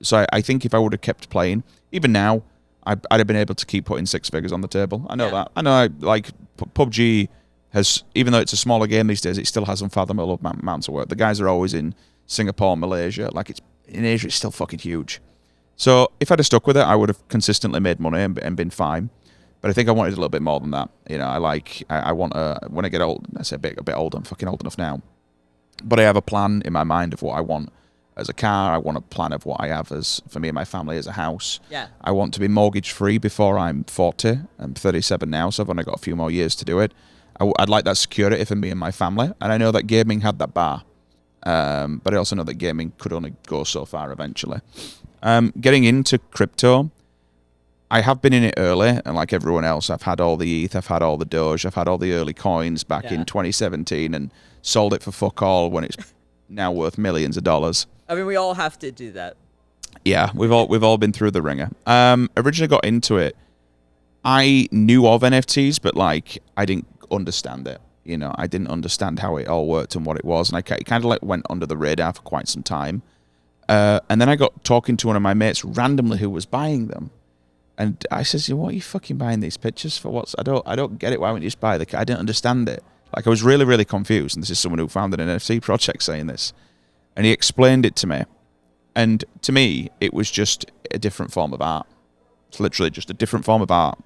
So I think if I would have kept playing, even now, I'd have been able to keep putting six figures on the table. I know that. I know, like, PUBG has, even though it's a smaller game these days, it still has unfathomable amounts of work. The guys are always in Singapore, Malaysia. Like, it's in Asia, it's still fucking huge. So if I'd have stuck with it, I would have consistently made money and been fine. But I think I wanted a little bit more than that. You know, I want when I get old, I say a bit older, I'm fucking old enough now. But I have a plan in my mind of what I want as a car. I want a plan of what I have as, for me and my family, as a house. Yeah. I want to be mortgage free before I'm 40. I'm 37 now, so I've only got a few more years to do it. I'd like that security for me and my family. And I know that gaming had that bar. But I also know that gaming could only go so far eventually. Getting into crypto, I have been in it early, and like everyone else, I've had all the ETH, I've had all the Doge, I've had all the early coins back in 2017 and sold it for fuck all when it's now worth millions of dollars. I mean, we all have to do that. Yeah, we've all been through the ringer. Originally got into it, I knew of NFTs, but like I didn't understand it. You know, I didn't understand how it all worked and what it was, and it kind of like went under the radar for quite some time. And then I got talking to one of my mates randomly who was buying them, and I says, "What are you fucking buying these pictures for? I don't get it. Why wouldn't you just buy the? I didn't understand it. Like I was really, really confused." And this is someone who founded an NFT project saying this, and he explained it to me, and to me, it was just a different form of art. It's literally just a different form of art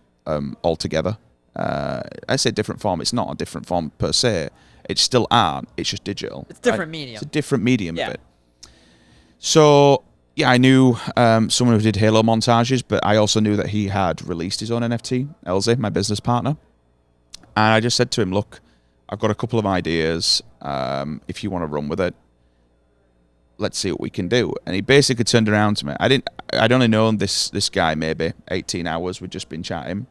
altogether. I say different form. It's not a different form per se. It's still art. It's just digital. It's different medium. It's a different medium of it. So yeah, I knew someone who did Halo montages, but I also knew that he had released his own NFT, Elsie, my business partner. And I just said to him, "Look, I've got a couple of ideas. If you want to run with it, let's see what we can do." And he basically turned around to me. I'd only known this guy maybe 18 hours. We'd just been chatting.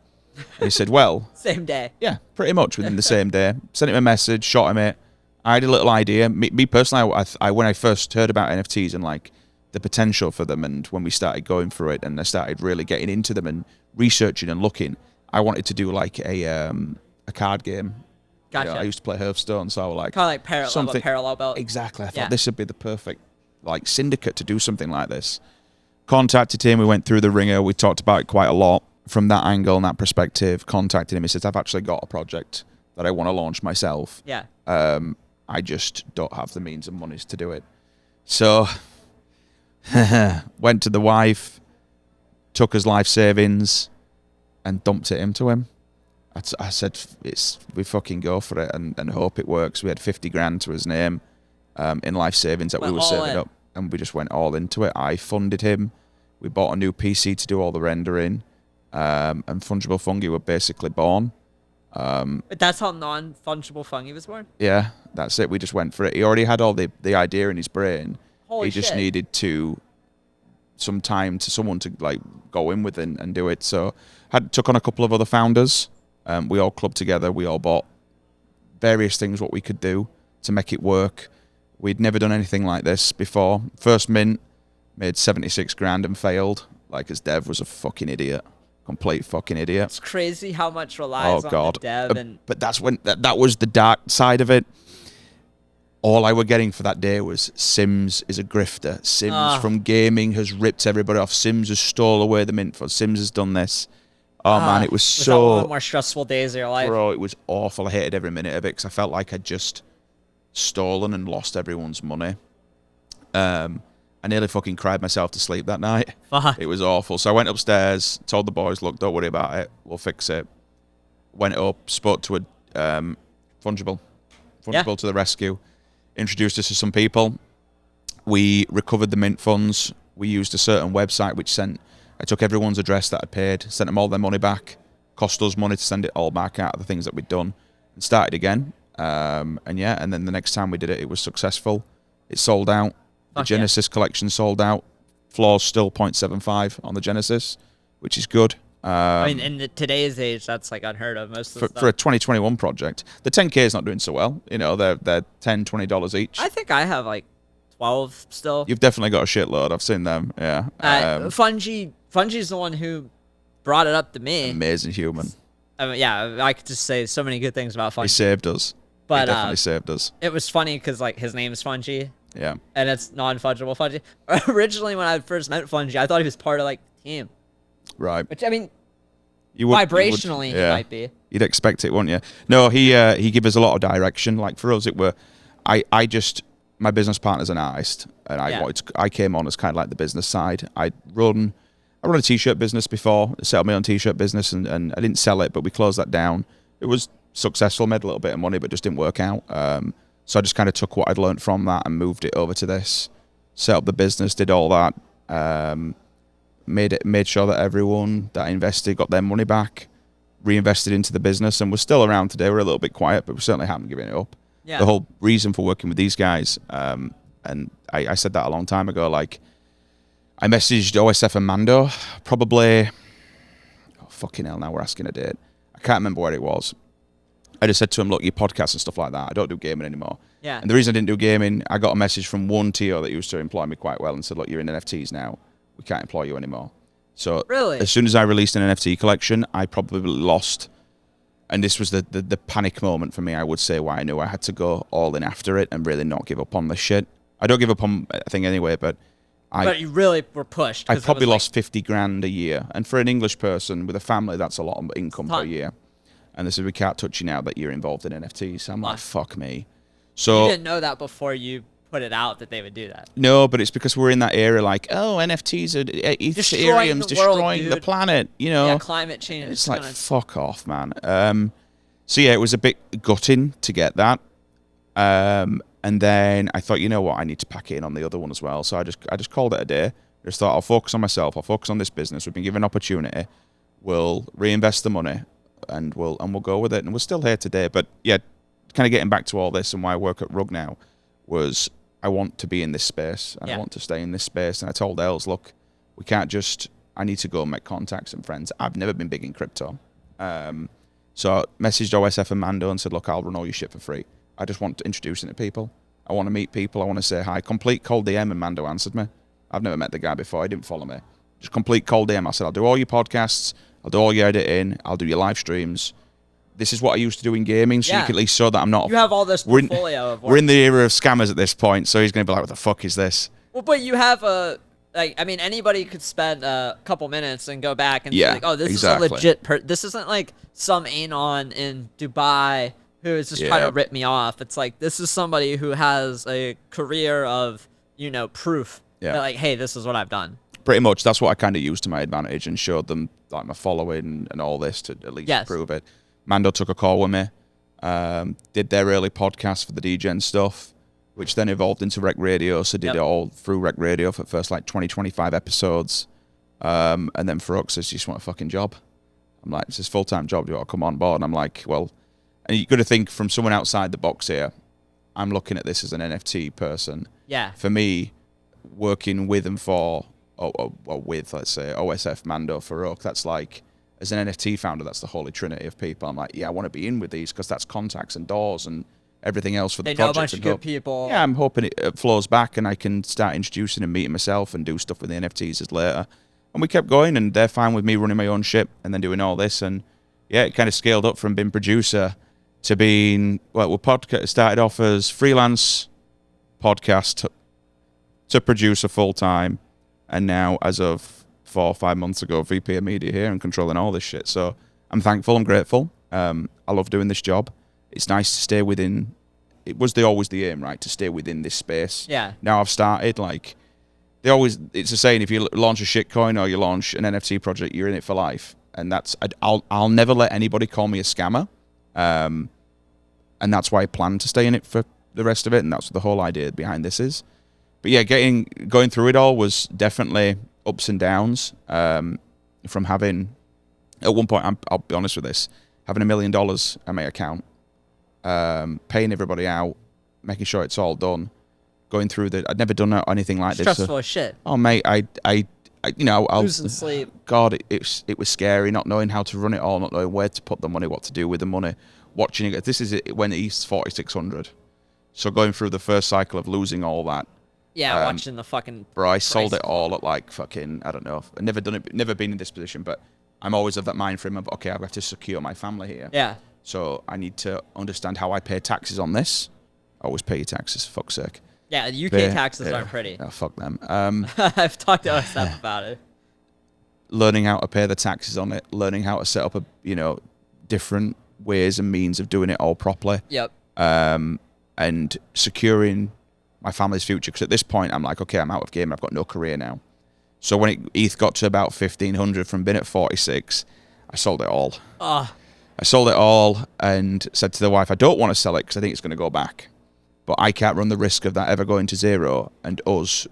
And he said, "Well," same day. Yeah, pretty much within the same day. Sent him a message, shot him it. I had a little idea. Me personally, I when I first heard about NFTs and like the potential for them, and when we started going through it, and I started really getting into them and researching and looking, I wanted to do like a card game. Gotcha. You know, I used to play Hearthstone, so I was like kind of like parallel belt. Exactly. I thought this would be the perfect like syndicate to do something like this. Contacted him. We went through the ringer. We talked about it quite a lot. From that angle and that perspective, contacted him. He says, "I've actually got a project that I want to launch myself. Yeah. I just don't have the means and monies to do it." So went to the wife, took his life savings, and dumped it into him. I said, we fucking go for it and hope it works. We had 50 grand to his name in life savings that we were saving up, and we just went all into it. I funded him. We bought a new PC to do all the rendering. And Fungible Fungi were basically born. But that's how Non-Fungible Fungi was born? Yeah, that's it. We just went for it. He already had all the idea in his brain. Holy he just shit. needed some time to someone to like go in with and do it. So took on a couple of other founders. We all clubbed together. We all bought various things what we could do to make it work. We'd never done anything like this before. First mint, made 76 grand and failed. Like his dev was a fucking idiot. Complete fucking idiot. It's crazy how much relies on the dev. But that's when that was the dark side of it. All I were getting for that day was Sims is a grifter. Sims from gaming has ripped everybody off. Sims has stole away the mint for. Sims has done this. Oh man, it was so one of the more stressful days of your life. Bro, it was awful. I hated every minute of it because I felt like I'd just stolen and lost everyone's money. I nearly fucking cried myself to sleep that night. Fuck. It was awful. So I went upstairs, told the boys, look, don't worry about it. We'll fix it. Went up, spoke to a Fungible to the rescue, introduced us to some people. We recovered the mint funds. We used a certain website which I took everyone's address that I'd paid, sent them all their money back, cost us money to send it all back out of the things that we'd done, and started again. And then the next time we did it, it was successful. It sold out. The Genesis collection sold out. Floor's still 0.75 on the Genesis, which is good. I mean, in today's age, that's like unheard of. Most of the stuff. For a 2021 project, the 10K is not doing so well. You know, they're $10, $20 each. I think I have like 12 still. You've definitely got a shitload. I've seen them. Yeah. Fungi's the one who brought it up to me. Amazing human. I mean, yeah, I could just say so many good things about Fungi. He saved us. But he definitely saved us. It was funny because like his name is Fungi. Yeah. And it's non-fungible Fungi. Originally, when I first met Fungi, I thought he was part of like the team. Right. Which I mean, vibrationally, he might be. You'd expect it, wouldn't you? No, he gave us a lot of direction. Like for us, my business partner's an artist, and I came on as kind of like the business side. I run a t-shirt business before, set up my own t-shirt business, and I didn't sell it, but we closed that down. It was successful, made a little bit of money, but just didn't work out. So I just kind of took what I'd learned from that and moved it over to this, set up the business, did all that, made sure that everyone that invested got their money back, reinvested into the business, and we're still around today. We're a little bit quiet, but we certainly haven't given it up. Yeah. The whole reason for working with these guys, and I said that a long time ago, like, I messaged OSF and Mando, probably, fucking hell, now we're asking a date. I can't remember where it was. I just said to him, look, your podcasts and stuff like that, I don't do gaming anymore. Yeah. And the reason I didn't do gaming, I got a message from one TO that used to employ me quite well and said, look, you're in NFTs now. We can't employ you anymore. So really? As soon as I released an NFT collection, I probably lost, and this was the panic moment for me, I would say, why I knew I had to go all in after it and really not give up on this shit. I don't give up on a thing anyway, but you really were pushed. I probably lost 50 grand a year. And for an English person with a family, that's a lot of income per year. And they said, we can't touch you now that you're involved in NFTs. So I'm like, fuck me. So you didn't know that before you put it out that they would do that. No, but it's because we're in that era like, oh, NFTs are Ethereum's destroying the planet, you know. Yeah, climate change. It's like, fuck off, man. So yeah, it was a bit gutting to get that. And then I thought, you know what, I need to pack it in on the other one as well. So I just called it a day. I just thought, I'll focus on myself. I'll focus on this business. We've been given an opportunity. We'll reinvest the money. And we'll go with it, and we're still here today. But yeah, kind of getting back to all this and why I work at Rug now was I want to be in this space and I want to stay in this space. And I told Els, look, we can't I need to go and make contacts and friends. I've never been big in crypto, so I messaged OSF and Mando and said, look, I'll run all your shit for free. I just want to introduce it to people. I want to meet people. I want to say hi. Complete cold DM, and Mando answered me. I've never met the guy before. He didn't follow me. Just complete cold DM. I said, I'll do all your podcasts. I'll do all your editing. I'll do your live streams. This is what I used to do in gaming, so you can at least show that I'm not... You have all this portfolio of work. We're in the era of scammers at this point, so he's going to be like, what the fuck is this? Well, but you have anybody could spend a couple minutes and go back and be like, oh, this is a legit... This isn't like some anon in Dubai who is just trying to rip me off. It's like, this is somebody who has a career of, proof. Yeah. That, like, hey, this is what I've done. Pretty much, that's what I kind of used to my advantage and showed them like my following and all this to at least prove it. Mando took a call with me, did their early podcast for the DGen stuff, which then evolved into Rec Radio, so did it all through Rec Radio for the first like 20-25 episodes. And then Faruk says, you just want a fucking job? I'm like, it's his full-time job, do you want to come on board? And I'm like, well, and you've got to think from someone outside the box here, I'm looking at this as an NFT person. Yeah. For me, working with and for... or with, let's say, OSF, Mando, Faruk, that's like, as an NFT founder, that's the holy trinity of people. I'm like, yeah, I want to be in with these because that's contacts and doors and everything else for the project. They know a bunch of good people. Yeah, I'm hoping it flows back and I can start introducing and meeting myself and do stuff with the NFTs later. And we kept going, and they're fine with me running my own ship and then doing all this. And yeah, it kind of scaled up from being producer to being, started off as freelance podcast to producer full-time. And now, as of 4 or 5 months ago, VP of Media here and controlling all this shit. So I'm thankful, I'm grateful. I love doing this job. It's nice to stay within it was always the aim, right, to stay within this space. Yeah. Now I've started, like, it's a saying, if you launch a shitcoin or you launch an NFT project, you're in it for life. And I'll never let anybody call me a scammer. And that's why I plan to stay in it for the rest of it. And that's what the whole idea behind this is. But yeah, going through it all was definitely ups and downs. From having, at one point, I'll be honest with this, having $1 million in my account, paying everybody out, making sure it's all done, going through I'd never done anything like this. Stressful as shit. Oh mate, I losing sleep. God, it was scary, not knowing how to run it all, not knowing where to put the money, what to do with the money. Watching it, this is it when East's 4,600. So going through the first cycle of losing all that. Yeah, watching the fucking. Bro, I sold it all at like fucking, I don't know. I've never done it, never been in this position, but I'm always of that mind frame of, okay, I've got to secure my family here. Yeah. So I need to understand how I pay taxes on this. Always pay your taxes, for fuck's sake. Yeah, the UK taxes aren't pretty. Oh, fuck them. I've talked to Steph about it. Learning how to pay the taxes on it, learning how to set up different ways and means of doing it all properly. Yep. And securing my family's future. Because at this point, I'm like, okay, I'm out of game. I've got no career now. So when ETH got to about 1,500 from being at 46, I sold it all. I sold it all and said to the wife, I don't want to sell it because I think it's going to go back. But I can't run the risk of that ever going to zero and us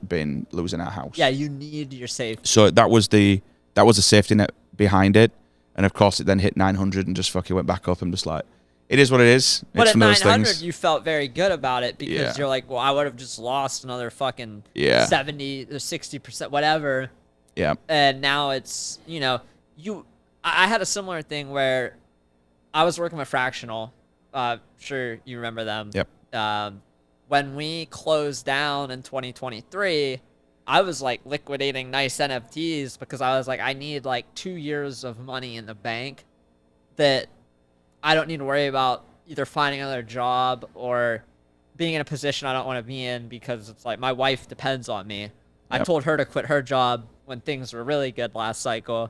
losing our house. Yeah, you need your safety. So that was the safety net behind it. And of course, it then hit 900 and just fucking went back up. I'm just like, it is what it is. But it's at 900, you felt very good about it because Yeah. you're like, well, I would have just lost another fucking 70 or 60%, whatever. Yeah. And now it's, I had a similar thing where I was working with Fractional. Sure you remember them. Yep. When we closed down in 2023, I was like liquidating nice NFTs because I was like, I need like 2 years of money in the bank that I don't need to worry about either finding another job or being in a position I don't want to be in because it's like my wife depends on me. Yep. I told her to quit her job when things were really good last cycle.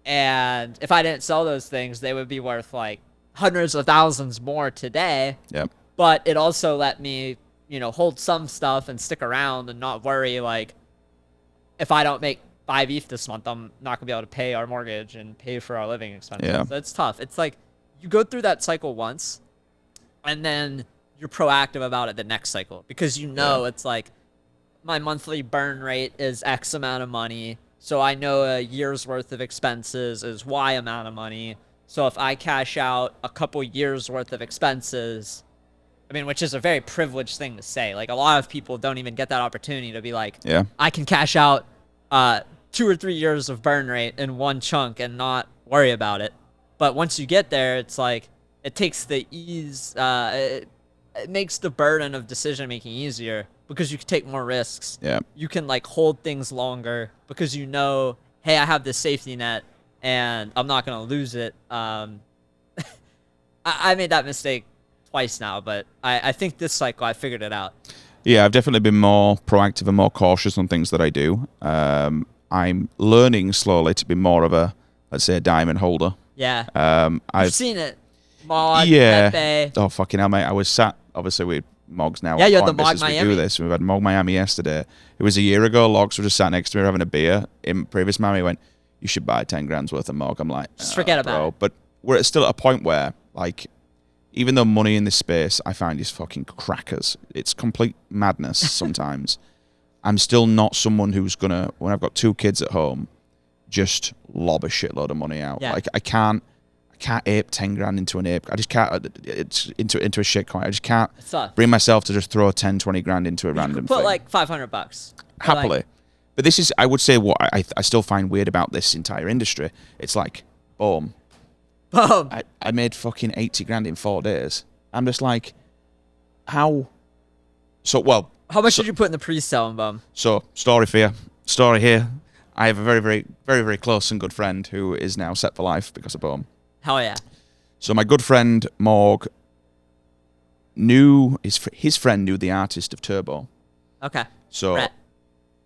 And if I didn't sell those things, they would be worth like hundreds of thousands more today. Yep. But it also let me, hold some stuff and stick around and not worry, like, if I don't make 5 ETH this month, I'm not going to be able to pay our mortgage and pay for our living expenses. Yeah. So it's tough. It's like you go through that cycle once, and then you're proactive about it the next cycle because it's like my monthly burn rate is X amount of money. So I know a year's worth of expenses is Y amount of money. So if I cash out a couple years worth of expenses, which is a very privileged thing to say. Like a lot of people don't even get that opportunity to be like, I can cash out 2 or 3 years of burn rate in one chunk and not worry about it. But once you get there, it's like it takes the ease. It makes the burden of decision making easier because you can take more risks. Yeah. You can like hold things longer because hey, I have this safety net and I'm not gonna lose it. I made that mistake twice now, but I think this cycle I figured it out. Yeah, I've definitely been more proactive and more cautious on things that I do. I'm learning slowly to be more of a, let's say, a diamond holder. Yeah. I've seen it. Mog, yeah. Pepe. Oh, fucking hell, mate. I was sat, obviously, with Mogs now. Yeah, you had the Mog Miami. We do this. We've had Mog Miami yesterday. It was a year ago. Logs were just sat next to me having a beer. In previous Miami, he went, you should buy 10 grand's worth of Mog. I'm like, just forget about it. But we're still at a point where, like, even though money in this space I find is fucking crackers, it's complete madness sometimes. I'm still not someone who's gonna, when I've got 2 kids at home, just lob a shitload of money out. Yeah. Like I can't ape 10 grand into an ape. I just can't. It's into a shit coin. I just can't bring myself to just throw 10, 20 grand into a random thing. Put thing. like $500 happily. Like, but this is, I would say, what I still find weird about this entire industry. It's like, boom. I made fucking 80 grand in 4 days. I'm just like, how? How much did you put in the pre-sale, Bum? So, story here. I have a very, very, very, very close and good friend who is now set for life because of Boom. Hell yeah. So my good friend Morg knew, his friend knew the artist of Turbo. Okay. So Brett.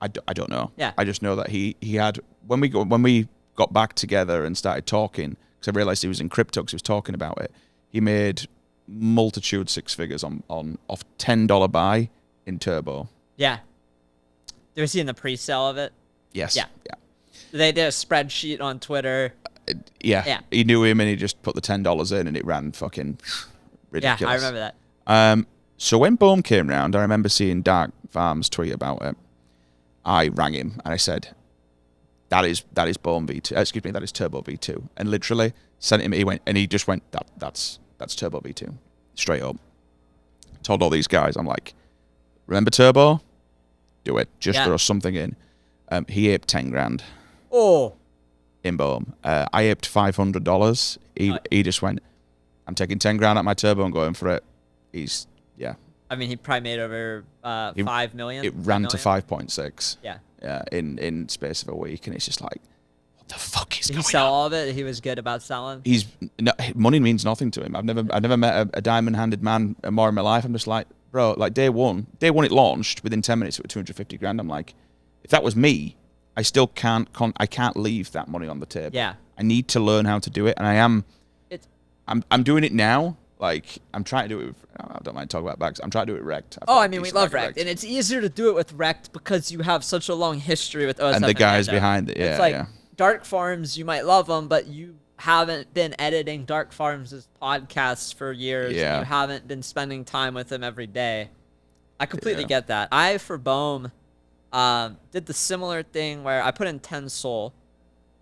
I don't know. Yeah. I just know that he had, when we got back together and started talking, because I realized he was in crypto because he was talking about it, he made multitude six figures on off $10 buy in Turbo. Yeah. Did we see in the pre-sale of it? Yes. Yeah. They did a spreadsheet on Twitter. Yeah. He knew him and he just put the $10 in and it ran fucking ridiculous. Yeah, I remember that. So when Bohm came round, I remember seeing Dark Farms tweet about it. I rang him and I said, that is Bohm V2. Excuse me, that is Turbo V2. And literally sent him. He just went, that's Turbo V2, straight up. Told all these guys, I'm like, remember Turbo? Do it. Just throw something in. He aped 10 grand. Oh. In Bohm. I aped $500. He just went, I'm taking 10 grand at my Turbo and going for it. I mean, he probably made over 5 million. It ran to 5.6. Yeah. Yeah, in space of a week, and it's just like, what the fuck is going on? Did he sell all of it? He was good about selling. Money means nothing to him. I've never met a diamond-handed man more in my life. I'm just like, bro, like day one it launched. Within 10 minutes, it was 250 grand. I'm like, if that was me, I still can't leave that money on the table. Yeah. I need to learn how to do it, and I am. I'm doing it now. Like, I'm trying to do it with, I don't mind talking about bags. I'm trying to do it Rekt. I mean, we love Rekt. And it's easier to do it with Rekt because you have such a long history with OSF and the guys behind it. Yeah, it's like Dark Farms, you might love them, but you haven't been editing Dark Farms' podcasts for years. Yeah. You haven't been spending time with them every day. I completely get that. I, for Bohm, did the similar thing where I put in 10 SOL,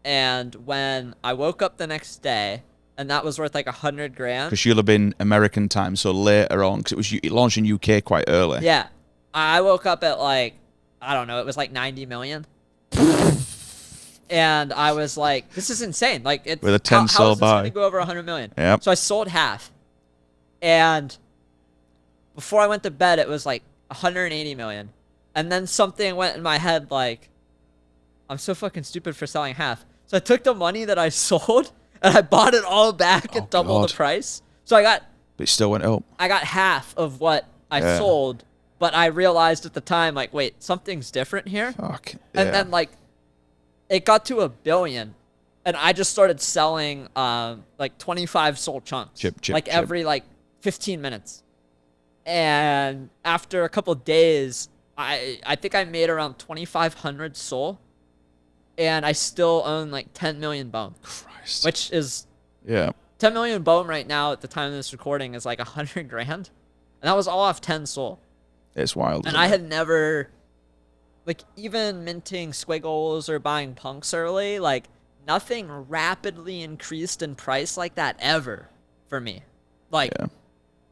and when I woke up the next day, and that was worth like 100 grand. Because you'll have been American time, so later on, because it launched in UK quite early. Yeah. I woke up at like, I don't know, it was like 90 million. And I was like, this is insane. Like, it's with a 10 how is this buy. going to go over 100 million? Yep. So I sold half. And before I went to bed, it was like 180 million. And then something went in my head like, I'm so fucking stupid for selling half. So I took the money that I sold and I bought it all back at double the price. So but it still went up. I got half of what I sold, but I realized at the time, like, wait, something's different here. Fuck. And then, like, it got to 1 billion, and I just started selling, like, 25 SOL chunks. Chip. Every, like, 15 minutes. And after a couple of days, I think I made around 2,500 SOL, and I still own, like, 10 million Bohm. Christ. Which is... Yeah. 10 million Bohm right now at the time of this recording is like 100 grand. And that was all off 10 SOL. It's wild. And I had never, like, even minting squiggles or buying punks early, like, nothing rapidly increased in price like that ever for me. Like,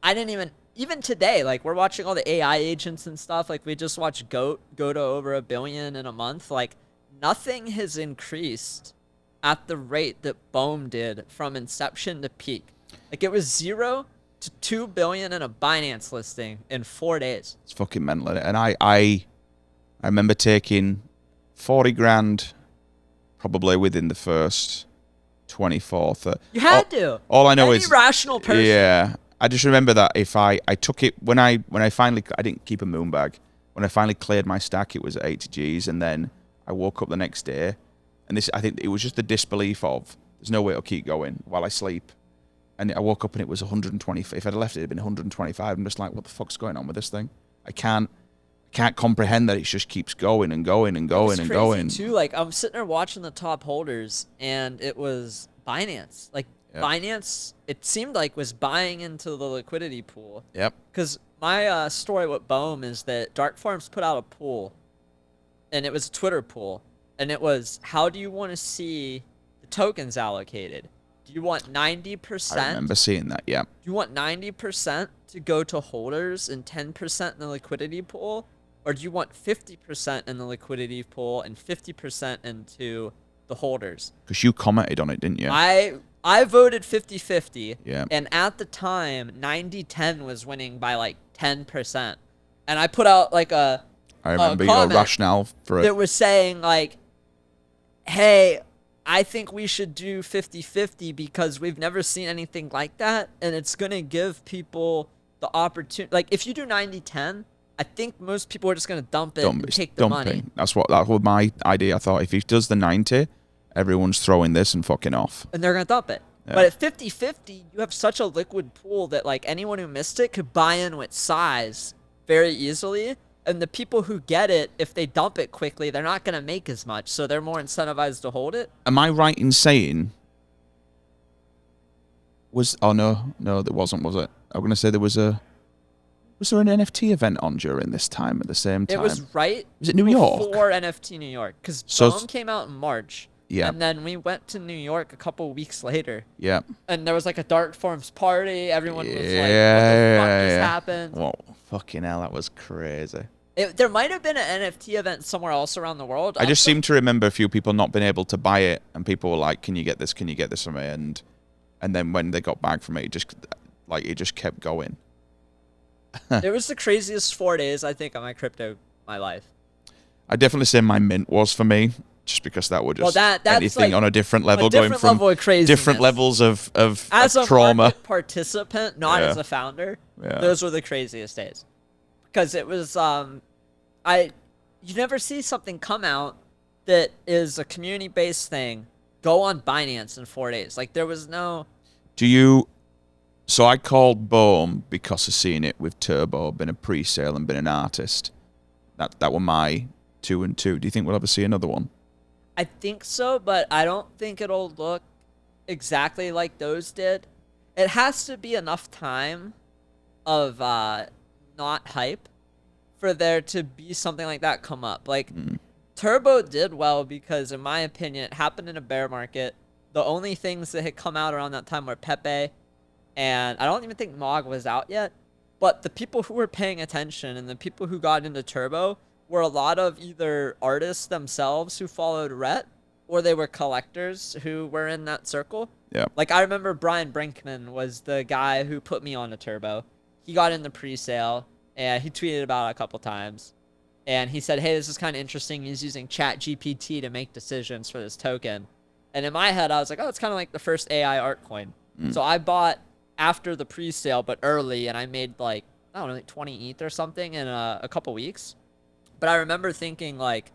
I didn't even today, like, we're watching all the AI agents and stuff. Like, we just watched GOAT go to over 1 billion in a month. Like, nothing has increased at the rate that Bohm did from inception to peak. Like, it was 0 to 2 billion in a Binance listing in 4 days. It's fucking mental. And I remember taking 40 grand probably within the first 24th. You had to. All I know Any is rational person. Yeah. I just remember that if I took it when I finally, I didn't keep a moon bag. When I finally cleared my stack, it was at 80 Gs, and then I woke up the next day. And this, I think it was just the disbelief of, there's no way it'll keep going while I sleep. And I woke up and it was 120. If I'd left it, it'd been 125. I'm just like, what the fuck's going on with this thing? I can't comprehend that it just keeps going and going and going and going. Too, like, I'm sitting there watching the top holders, and it was Binance. Like, Binance, it seemed like, was buying into the liquidity pool. Yep. Because my story with Bohm is that Dark Farms put out a pool, and it was a Twitter pool. And it was, how do you want to see the tokens allocated? Do you want 90%? I remember seeing that, yeah. Do you want 90% to go to holders and 10% in the liquidity pool? Or do you want 50% in the liquidity pool and 50% into the holders? Because you commented on it, didn't you? I voted 50-50. Yeah. And at the time, 90-10 was winning by like 10%. And I put out like I remember your rationale for it. That was saying like, hey, I think we should do 50-50 because we've never seen anything like that, and it's going to give people the opportunity. Like, if you do 90-10, I think most people are just going to dump it and take the money. That was my idea. I thought if he does the 90, everyone's throwing this and fucking off. And they're going to dump it. Yeah. But at 50-50, you have such a liquid pool that like anyone who missed it could buy in with size very easily. And the people who get it, if they dump it quickly, they're not going to make as much. So they're more incentivized to hold it. Am I right in saying... Oh, no, there wasn't, was it? I'm going to say there was a... Was there an NFT event on during this time at the same time? It was right... Was it New York? Before NFT New York. Because Boom came out in March. Yeah. And then we went to New York a couple weeks later. Yeah. And there was like a Dark Forms party. Everyone was like, what the fuck just happened? Whoa, fucking hell, that was crazy. There might have been an NFT event somewhere else around the world. I just seem to remember a few people not being able to buy it, and people were like, "Can you get this? Can you get this from me?" And then when they got back from it, it just kept going. It was the craziest 4 days I think of my life. I definitely say my mint was for me, just because that would just that's anything like on a different level, going from level of different levels of as a trauma. Market participant, not as a founder. Yeah. Those were the craziest days, because it was you never see something come out that is a community-based thing go on Binance in 4 days. Like there was no. So I called Boom because of seeing it with Turbo, been a pre-sale and been an artist. That were my 2 and 2. Do you think we'll ever see another one? I think so, but I don't think it'll look exactly like those did. It has to be enough time of not hype for there to be something like that come up. Like Turbo did well because, in my opinion, it happened in a bear market. The only things that had come out around that time were Pepe, and I don't even think Mog was out yet. But the people who were paying attention and the people who got into Turbo were a lot of either artists themselves who followed Rhett, or they were collectors who were in that circle. Yeah. Like I remember Brian Brinkman was the guy who put me on a Turbo. He got in the pre-sale and he tweeted about it a couple times. And he said, hey, this is kind of interesting. He's using ChatGPT to make decisions for this token. And in my head, I was like, oh, it's kind of like the first AI art coin. So I bought after the pre-sale, but early, and I made like, I don't know, like 20 ETH or something in a couple weeks. But I remember thinking like,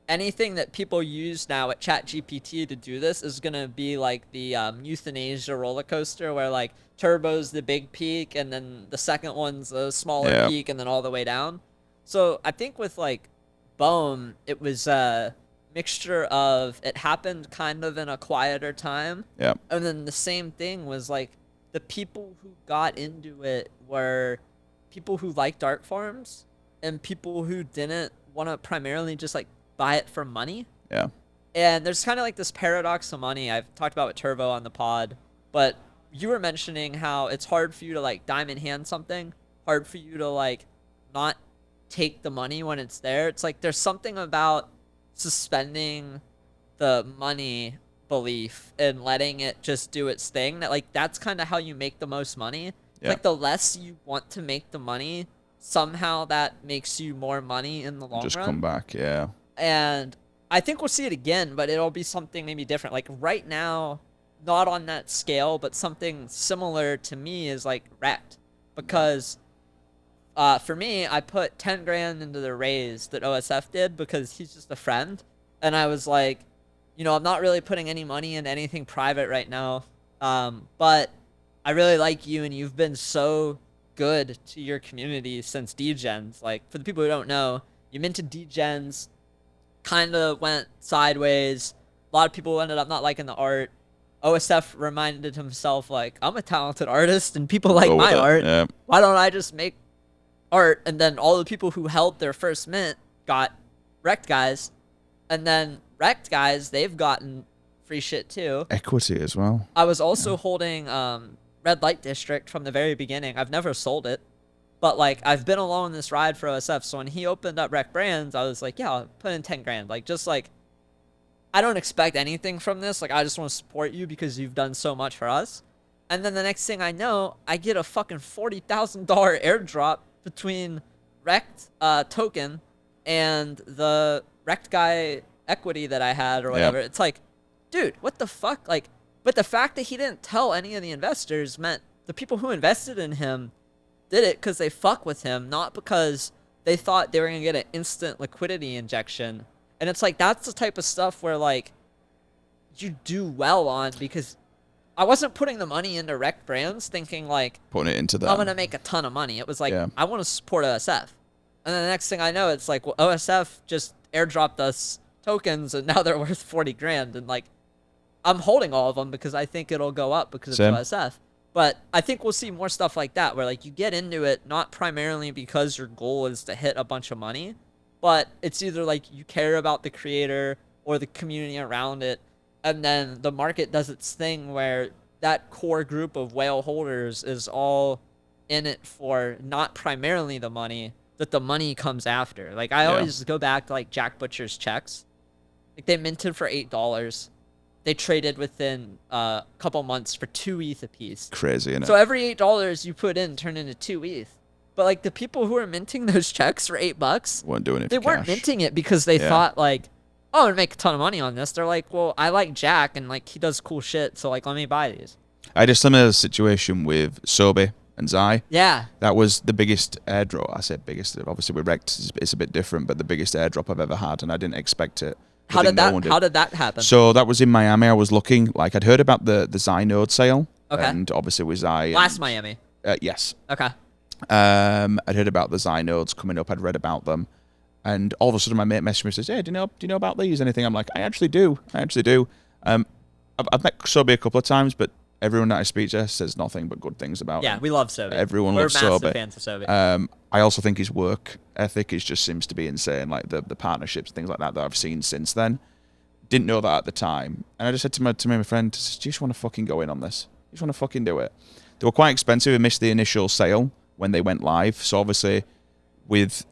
anything that people use now at ChatGPT to do this is going to be like the euthanasia roller coaster where like Turbo's the big peak and then the second one's a smaller peak and then all the way down. So I think with like Bone, it was a mixture of it happened kind of in a quieter time. Yeah. And then the same thing was like the people who got into it were people who liked art farms and people who didn't want to primarily just like buy it for money. Yeah. And there's kind of like this paradox of money. I've talked about with Turbo on the pod, but you were mentioning how it's hard for you to like diamond hand something, hard for you to like not take the money when it's there. It's like there's something about suspending the money belief and letting it just do its thing that like that's kind of how you make the most money. Yeah. Like the less you want to make the money, somehow that makes you more money in the long run. Just come back, yeah. And I think we'll see it again, but it'll be something maybe different. Like right now, not on that scale, but something similar to me is like Wrecked. Because for me, I put 10 grand into the raise that OSF did because he's just a friend. And I was like, you know, I'm not really putting any money into anything private right now. But I really like you and you've been so good to your community since Degens. Like for the people who don't know, you minted Degens, kind of went sideways. A lot of people ended up not liking the art. OSF reminded himself like, I'm a talented artist and people like my art. Yeah. Why don't I just make art? And then all the people who held their first mint got Wrecked guys. And then Wrecked guys, they've gotten free shit too. Equity as well. I was also holding Red Light District from the very beginning. I've never sold it. But like I've been along this ride for OSF. So when he opened up Rec Brands, I was like, yeah, I'll put in 10 grand. Like just like I don't expect anything from this. Like I just want to support you because you've done so much for us. And then the next thing I know, I get a fucking $40,000 airdrop between Wrecked token and the Wrecked guy equity that I had or whatever. It's like, dude, what the fuck? Like, but the fact that he didn't tell any of the investors meant the people who invested in him did it because they fuck with him, not because they thought they were going to get an instant liquidity injection. And it's like, that's the type of stuff where like you do well on because I wasn't putting the money into rec brands thinking like putting it into them. I'm gonna make a ton of money. It was like I want to support OSF, and then the next thing I know, it's like, well, OSF just airdropped us tokens, and now they're worth 40 grand, and like I'm holding all of them because I think it'll go up because of OSF. But I think we'll see more stuff like that, where like you get into it not primarily because your goal is to hit a bunch of money, but it's either like you care about the creator or the community around it, and then the market does its thing where that core group of whale holders is all in it for not primarily the money, that the money comes after. Like I always go back to like Jack Butcher's checks. Like they minted for $8. They traded within a couple months for 2 ETH a piece. Crazy, isn't it? So every $8 you put in turned into 2 ETH. But like the people who are minting those checks for $8 weren't doing it. They weren't minting it because they thought like, oh, I'm gonna make a ton of money on this. They're like, well, I like Jack and like he does cool shit, so like let me buy these. I had a similar situation with Sobe and Zai. Yeah. That was the biggest airdrop. I said biggest. Obviously, with Rect, it's a bit different, but the biggest airdrop I've ever had, and I didn't expect it. How did that happen? So that was in Miami. I was looking, like I'd heard about the Zai node sale. Okay. And obviously with Zai. Last Miami. Yes. Okay. I'd heard about the Zai nodes coming up. I'd read about them. And all of a sudden my mate messaged me and says, hey, do you know about these? Anything? I'm like, I actually do. I've met Sobe a couple of times, but everyone that I speak to says nothing but good things about him. Yeah, we love Sobe. Everyone loves Sobe. We're massive fans of Sobe. I also think his work ethic just seems to be insane. Like the partnerships, things like that I've seen since then. Didn't know that at the time. And I just said to my friend, do you just want to fucking go in on this? You just want to fucking do it? They were quite expensive. We missed the initial sale when they went live. So obviously with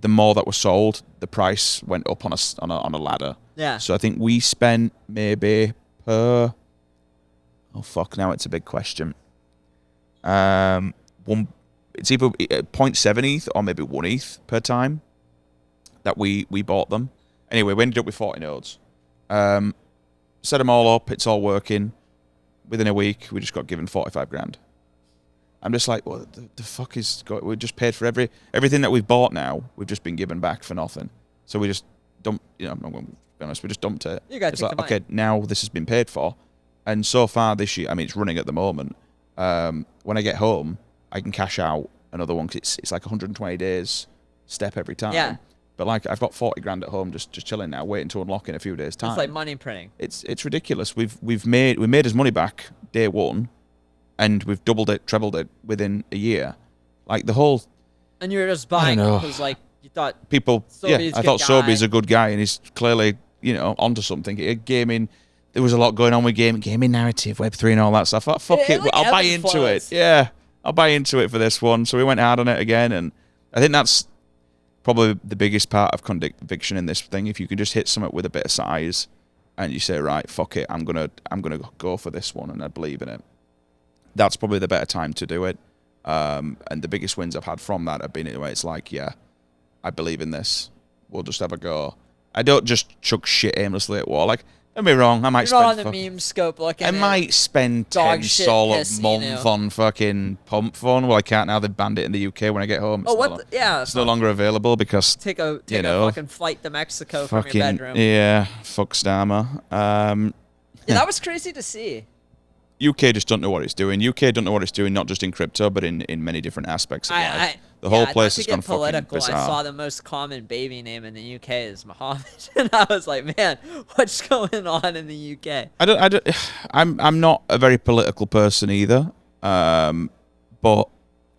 the more that were sold, the price went up on a ladder. Yeah. So I think we spent maybe per... Oh, fuck, now it's a big question. It's either 0.7 ETH or maybe 1 ETH per time that we bought them. Anyway, we ended up with 40 nodes. Set them all up. It's all working. Within a week, we just got given 45 grand. I'm just like, what the fuck is... We just paid for everything that we've bought now. We've just been given back for nothing. So we just dumped... I'm going to be honest. We just dumped it. You got it's like, okay, now this has been paid for. And so far this year, I mean, it's running at the moment. When I get home, I can cash out another one because it's like 120 days step every time. Yeah. But like, I've got 40 grand at home just chilling now, waiting to unlock in a few days' time. It's like money printing. It's ridiculous. We made his money back day one, and we've doubled it, trebled it within a year. Like the whole. And you were just buying because like you thought people. Sobe's I thought guy. Sobe's a good guy, and he's clearly onto something. Gaming. There was a lot going on with gaming narrative, Web3 and all that stuff. I thought, fuck it, I'll buy into it. Yeah, I'll buy into it for this one. So we went hard on it again, and I think that's probably the biggest part of conviction in this thing. If you can just hit something with a bit of size, and you say, right, fuck it, I'm gonna go for this one, and I believe in it. That's probably the better time to do it. And the biggest wins I've had from that have been in a way it's like, yeah, I believe in this. We'll just have a go. I don't just chuck shit aimlessly at wall. Like, don't be wrong, I might You're spend... not on the meme scope looking I might spend 10 sol a month on fucking pump fun. Well, I can't now. They've banned it in the UK when I get home. It's no longer available because... Take a fucking flight to Mexico from your bedroom. Yeah, fuck Starmer. Yeah, that was crazy to see. UK just don't know what it's doing. UK don't know what it's doing, not just in crypto, but in many different aspects of life. The whole place has gone fucking bizarre. I saw the most common baby name in the UK is Muhammad, and I was like, man, what's going on in the UK? I'm not a very political person either, but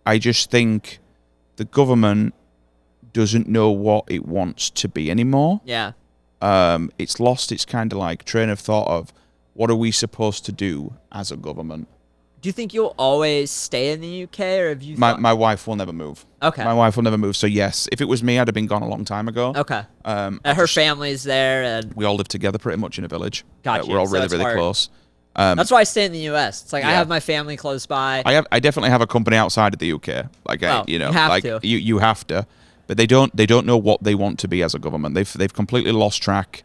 I just think the government doesn't know what it wants to be anymore. Yeah. It's lost its kind of like train of thought of what are we supposed to do as a government. Do you think you'll always stay in the UK, or have you? My wife will never move. Okay. My wife will never move. So yes, if it was me, I'd have been gone a long time ago. Okay. And her family's there, and we all live together pretty much in a village. Gotcha. We're all really close. That's why I stay in the US. It's like I have my family close by. I definitely have a company outside of the UK. Like you have to. You have to, but they don't know what they want to be as a government. They've completely lost track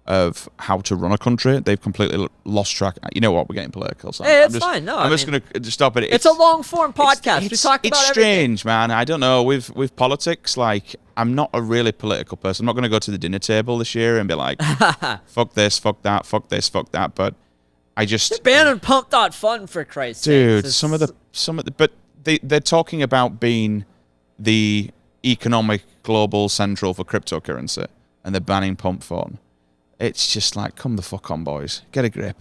of how to run a country. They've completely lost track. You know what? We're getting political. So hey, it's fine. No, I'm just going to stop it. It's a long form podcast. We talk about it's strange, man. I don't know. With politics, like, I'm not a really political person. I'm not going to go to the dinner table this year and be like, fuck this, fuck that, fuck this, fuck that. But just banning pump.fun for Christ's sake. Dude, some of the but they're talking about being the economic global central for cryptocurrency, and they're banning pump fun. It's just like, come the fuck on, boys. Get a grip.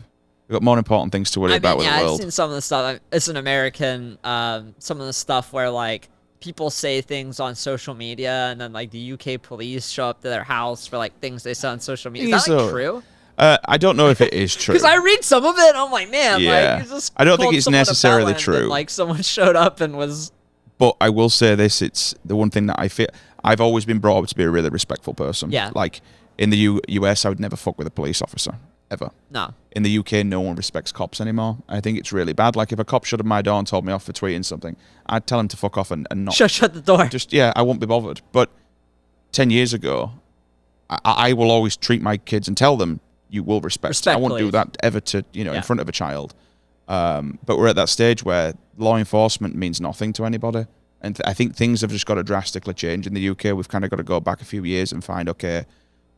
We've got more important things to worry about with the world. I've seen some of the stuff. It's an American, some of the stuff where, like, people say things on social media, and then, like, the UK police show up to their house for, like, things they said on social media. Is that, like, true? I don't know if it is true. Because I read some of it, and I'm like, man, yeah. like, you just I don't think it's necessarily true. And, like, someone showed up and was... But I will say this, it's the one thing that I feel... I've always been brought up to be a really respectful person. Yeah. Like, in the US, I would never fuck with a police officer. Ever. No. In the UK, no one respects cops anymore. I think it's really bad. Like, if a cop shut up my door and told me off for tweeting something, I'd tell him to fuck off and not... Shut the door. Just, yeah, I won't be bothered. But 10 years ago, I will always treat my kids and tell them, you will respect. I won't do that ever to, in front of a child. But we're at that stage where law enforcement means nothing to anybody. And I think things have just got to drastically change in the UK. We've kind of got to go back a few years and find, okay,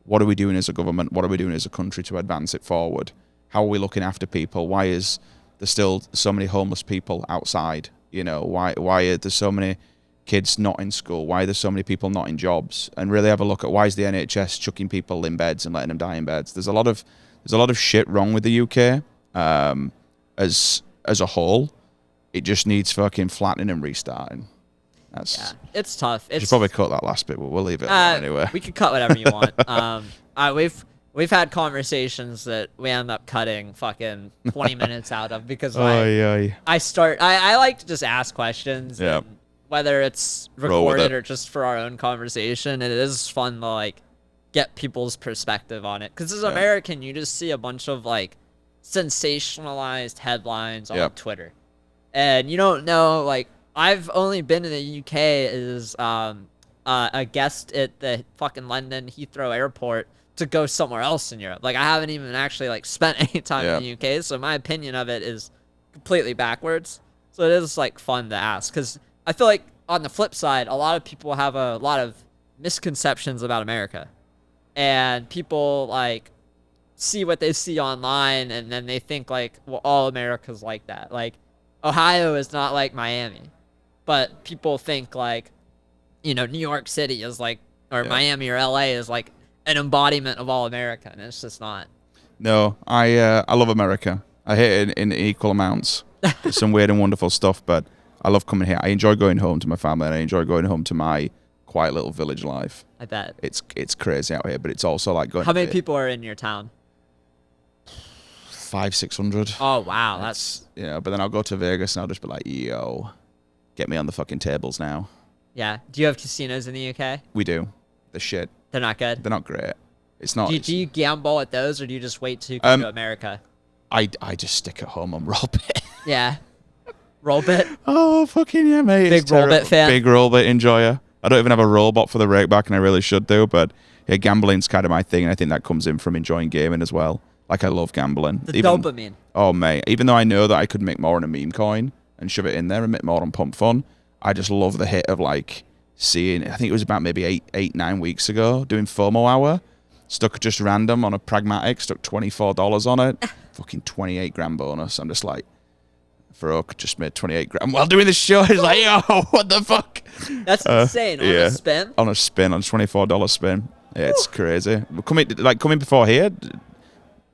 what are we doing as a government? What are we doing as a country to advance it forward? How are we looking after people? Why is there still so many homeless people outside? Why are there so many kids not in school? Why are there so many people not in jobs? And really have a look at why is the NHS chucking people in beds and letting them die in beds? There's a lot of shit wrong with the UK as a whole. It just needs fucking flattening and restarting. It's tough. You should probably cut that last bit, but we'll leave it anyway. We can cut whatever you want. We've had conversations that we end up cutting fucking 20 minutes out of because I like to just ask questions. Yeah. And whether it's recorded or just for our own conversation, it is fun to like get people's perspective on it. Because as an American, you just see a bunch of like sensationalized headlines on Twitter, and you don't know like. I've only been in the UK as a guest at the fucking London Heathrow Airport to go somewhere else in Europe. Like, I haven't even actually, like, spent any time in the UK, so my opinion of it is completely backwards. So it is, like, fun to ask. Because I feel like, on the flip side, a lot of people have a lot of misconceptions about America. And people, like, see what they see online, and then they think, like, well, all America's like that. Like, Ohio is not like Miami. But people think like, New York City is like, or Miami or LA is like an embodiment of all America, and it's just not. No, I love America. I hate it in equal amounts. There's some weird and wonderful stuff, but I love coming here. I enjoy going home to my family, and I enjoy going home to my quiet little village life. I bet. It's crazy out here, but it's also like going. How many people are in your town? 500-600. Oh wow, that's But then I'll go to Vegas and I'll just be like, yo. Get me on the fucking tables now. Yeah. Do you have casinos in the UK? We do. They're shit. They're not good? They're not great. It's not. Do you gamble at those, or do you just wait to come to America? I just stick at home on Rollbit. Yeah. Rollbit? Oh, fucking yeah, mate. Big Rollbit fan? Big Rollbit enjoyer. I don't even have a rollbot for the rakeback, and I really should do, but yeah, gambling's kind of my thing, and I think that comes in from enjoying gaming as well. Like, I love gambling. Dopamine. Oh, mate. Even though I know that I could make more on a meme coin, and shove it in there and make more on Pump Fun. I just love the hit of like seeing, I think it was about maybe 9 weeks ago, doing FOMO hour, stuck just random on a pragmatic, stuck $24 on it, fucking 28 grand bonus. I'm just like, Farouk just made 28 grand while doing the show. He's like, yo, what the fuck? That's insane. On a spin? On a $24 spin. Yeah, it's crazy. Coming before here,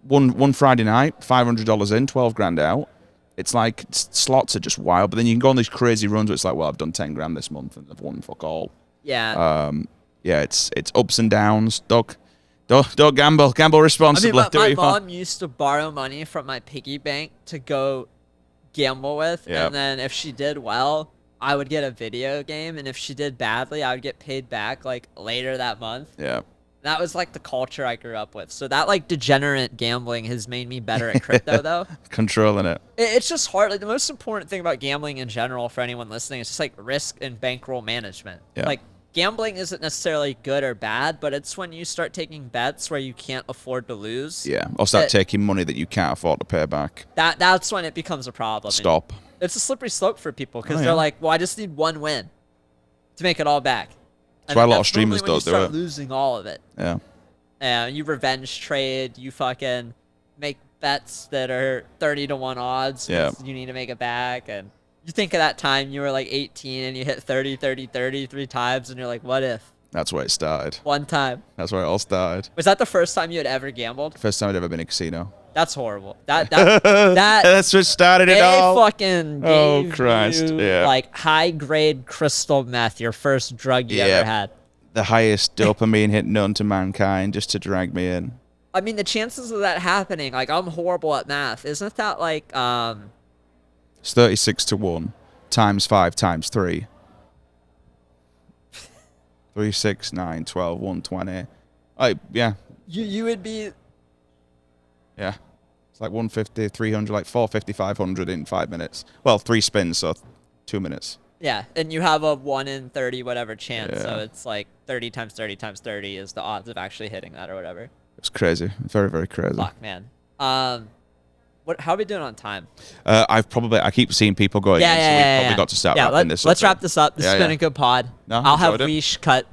one Friday night, $500 in, 12 grand out. It's like slots are just wild, but then you can go on these crazy runs where it's like, well, I've done 10 grand this month and I've won fuck all. Yeah. It's ups and downs. Don't gamble responsibly. My mom used to borrow money from my piggy bank to go gamble with, and then if she did well, I would get a video game, and if she did badly, I would get paid back like later that month. Yeah. That was like the culture I grew up with. So that like degenerate gambling has made me better at crypto though. Controlling it. It's just hard. Like the most important thing about gambling in general for anyone listening is just like risk and bankroll management. Yeah. Like gambling isn't necessarily good or bad, but it's when you start taking bets where you can't afford to lose. Yeah. Or start taking money that you can't afford to pay back. That's when it becomes a problem. Stop. And it's a slippery slope for people because they're like, well, I just need one win to make it all back. That's why a lot of streamers don't do it. Losing all of it. Yeah. You revenge trade. You fucking make bets that are 30-1 odds. Yeah. You need to make it back. And you think of that time you were like 18 and you hit 30, 30, 30 3 times, and you're like, what if? That's where it started. One time. That's where it all started. Was that the first time you had ever gambled? First time I'd ever been in a casino. That's horrible. That's what started it they all. Fucking gave Christ. you, Yeah. like high grade crystal meth, your first drug you ever had. The highest dopamine hit known to mankind, just to drag me in. I mean, the chances of that happening, like, I'm horrible at math. Isn't that like It's 36-1 times 5 times 3. 3, 6, 9, 12, 120. Yeah. You would be. Yeah. It's like 150, 300, like 450, 500 in 5 minutes. Well, 3 spins, so 2 minutes. Yeah, and you have a 1 in 30 whatever chance, Yeah. so it's like 30 times 30 times 30 is the odds of actually hitting that or whatever. It's crazy. Very, very crazy. Fuck, man. How are we doing on time? I keep seeing people going in, so we've probably got to start wrapping this up. Let's wrap this up. This has been a good pod. No, I'll have enjoyed it. Weish cut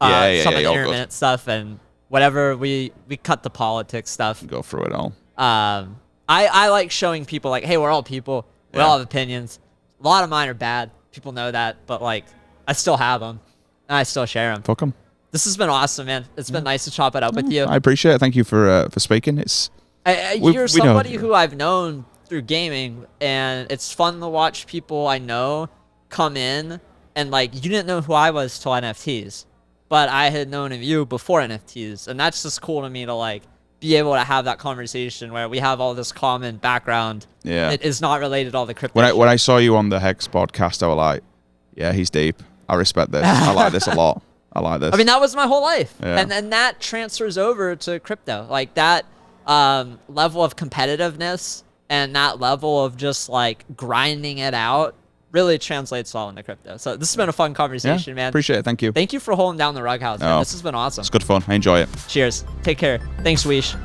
some of the intermittent stuff, and whatever we cut the politics stuff. Go through it all. I like showing people, like, hey, we're all people. We all have opinions. A lot of mine are bad. People know that, but like, I still have them, and I still share them. Fuck them. This has been awesome, man. It's been nice to chop it up with you. I appreciate it. Thank you for speaking. You're somebody who I've known through gaming, and it's fun to watch people I know come in, and like, you didn't know who I was till NFTs, but I had known of you before NFTs, and that's just cool to me to like be able to have that conversation where we have all this common background. Yeah. It is not related to all the crypto. When I saw you on the Hex podcast, I was like, yeah, he's deep. I respect this. I like this a lot. I like this. I mean, that was my whole life. Yeah. And that transfers over to crypto. Like that level of competitiveness and that level of just like grinding it out really translates all into crypto. So this has been a fun conversation, man. Appreciate it. Thank you. Thank you for holding down the rug house, man. This has been awesome. It's good fun. I enjoy it. Cheers. Take care. Thanks, Weish.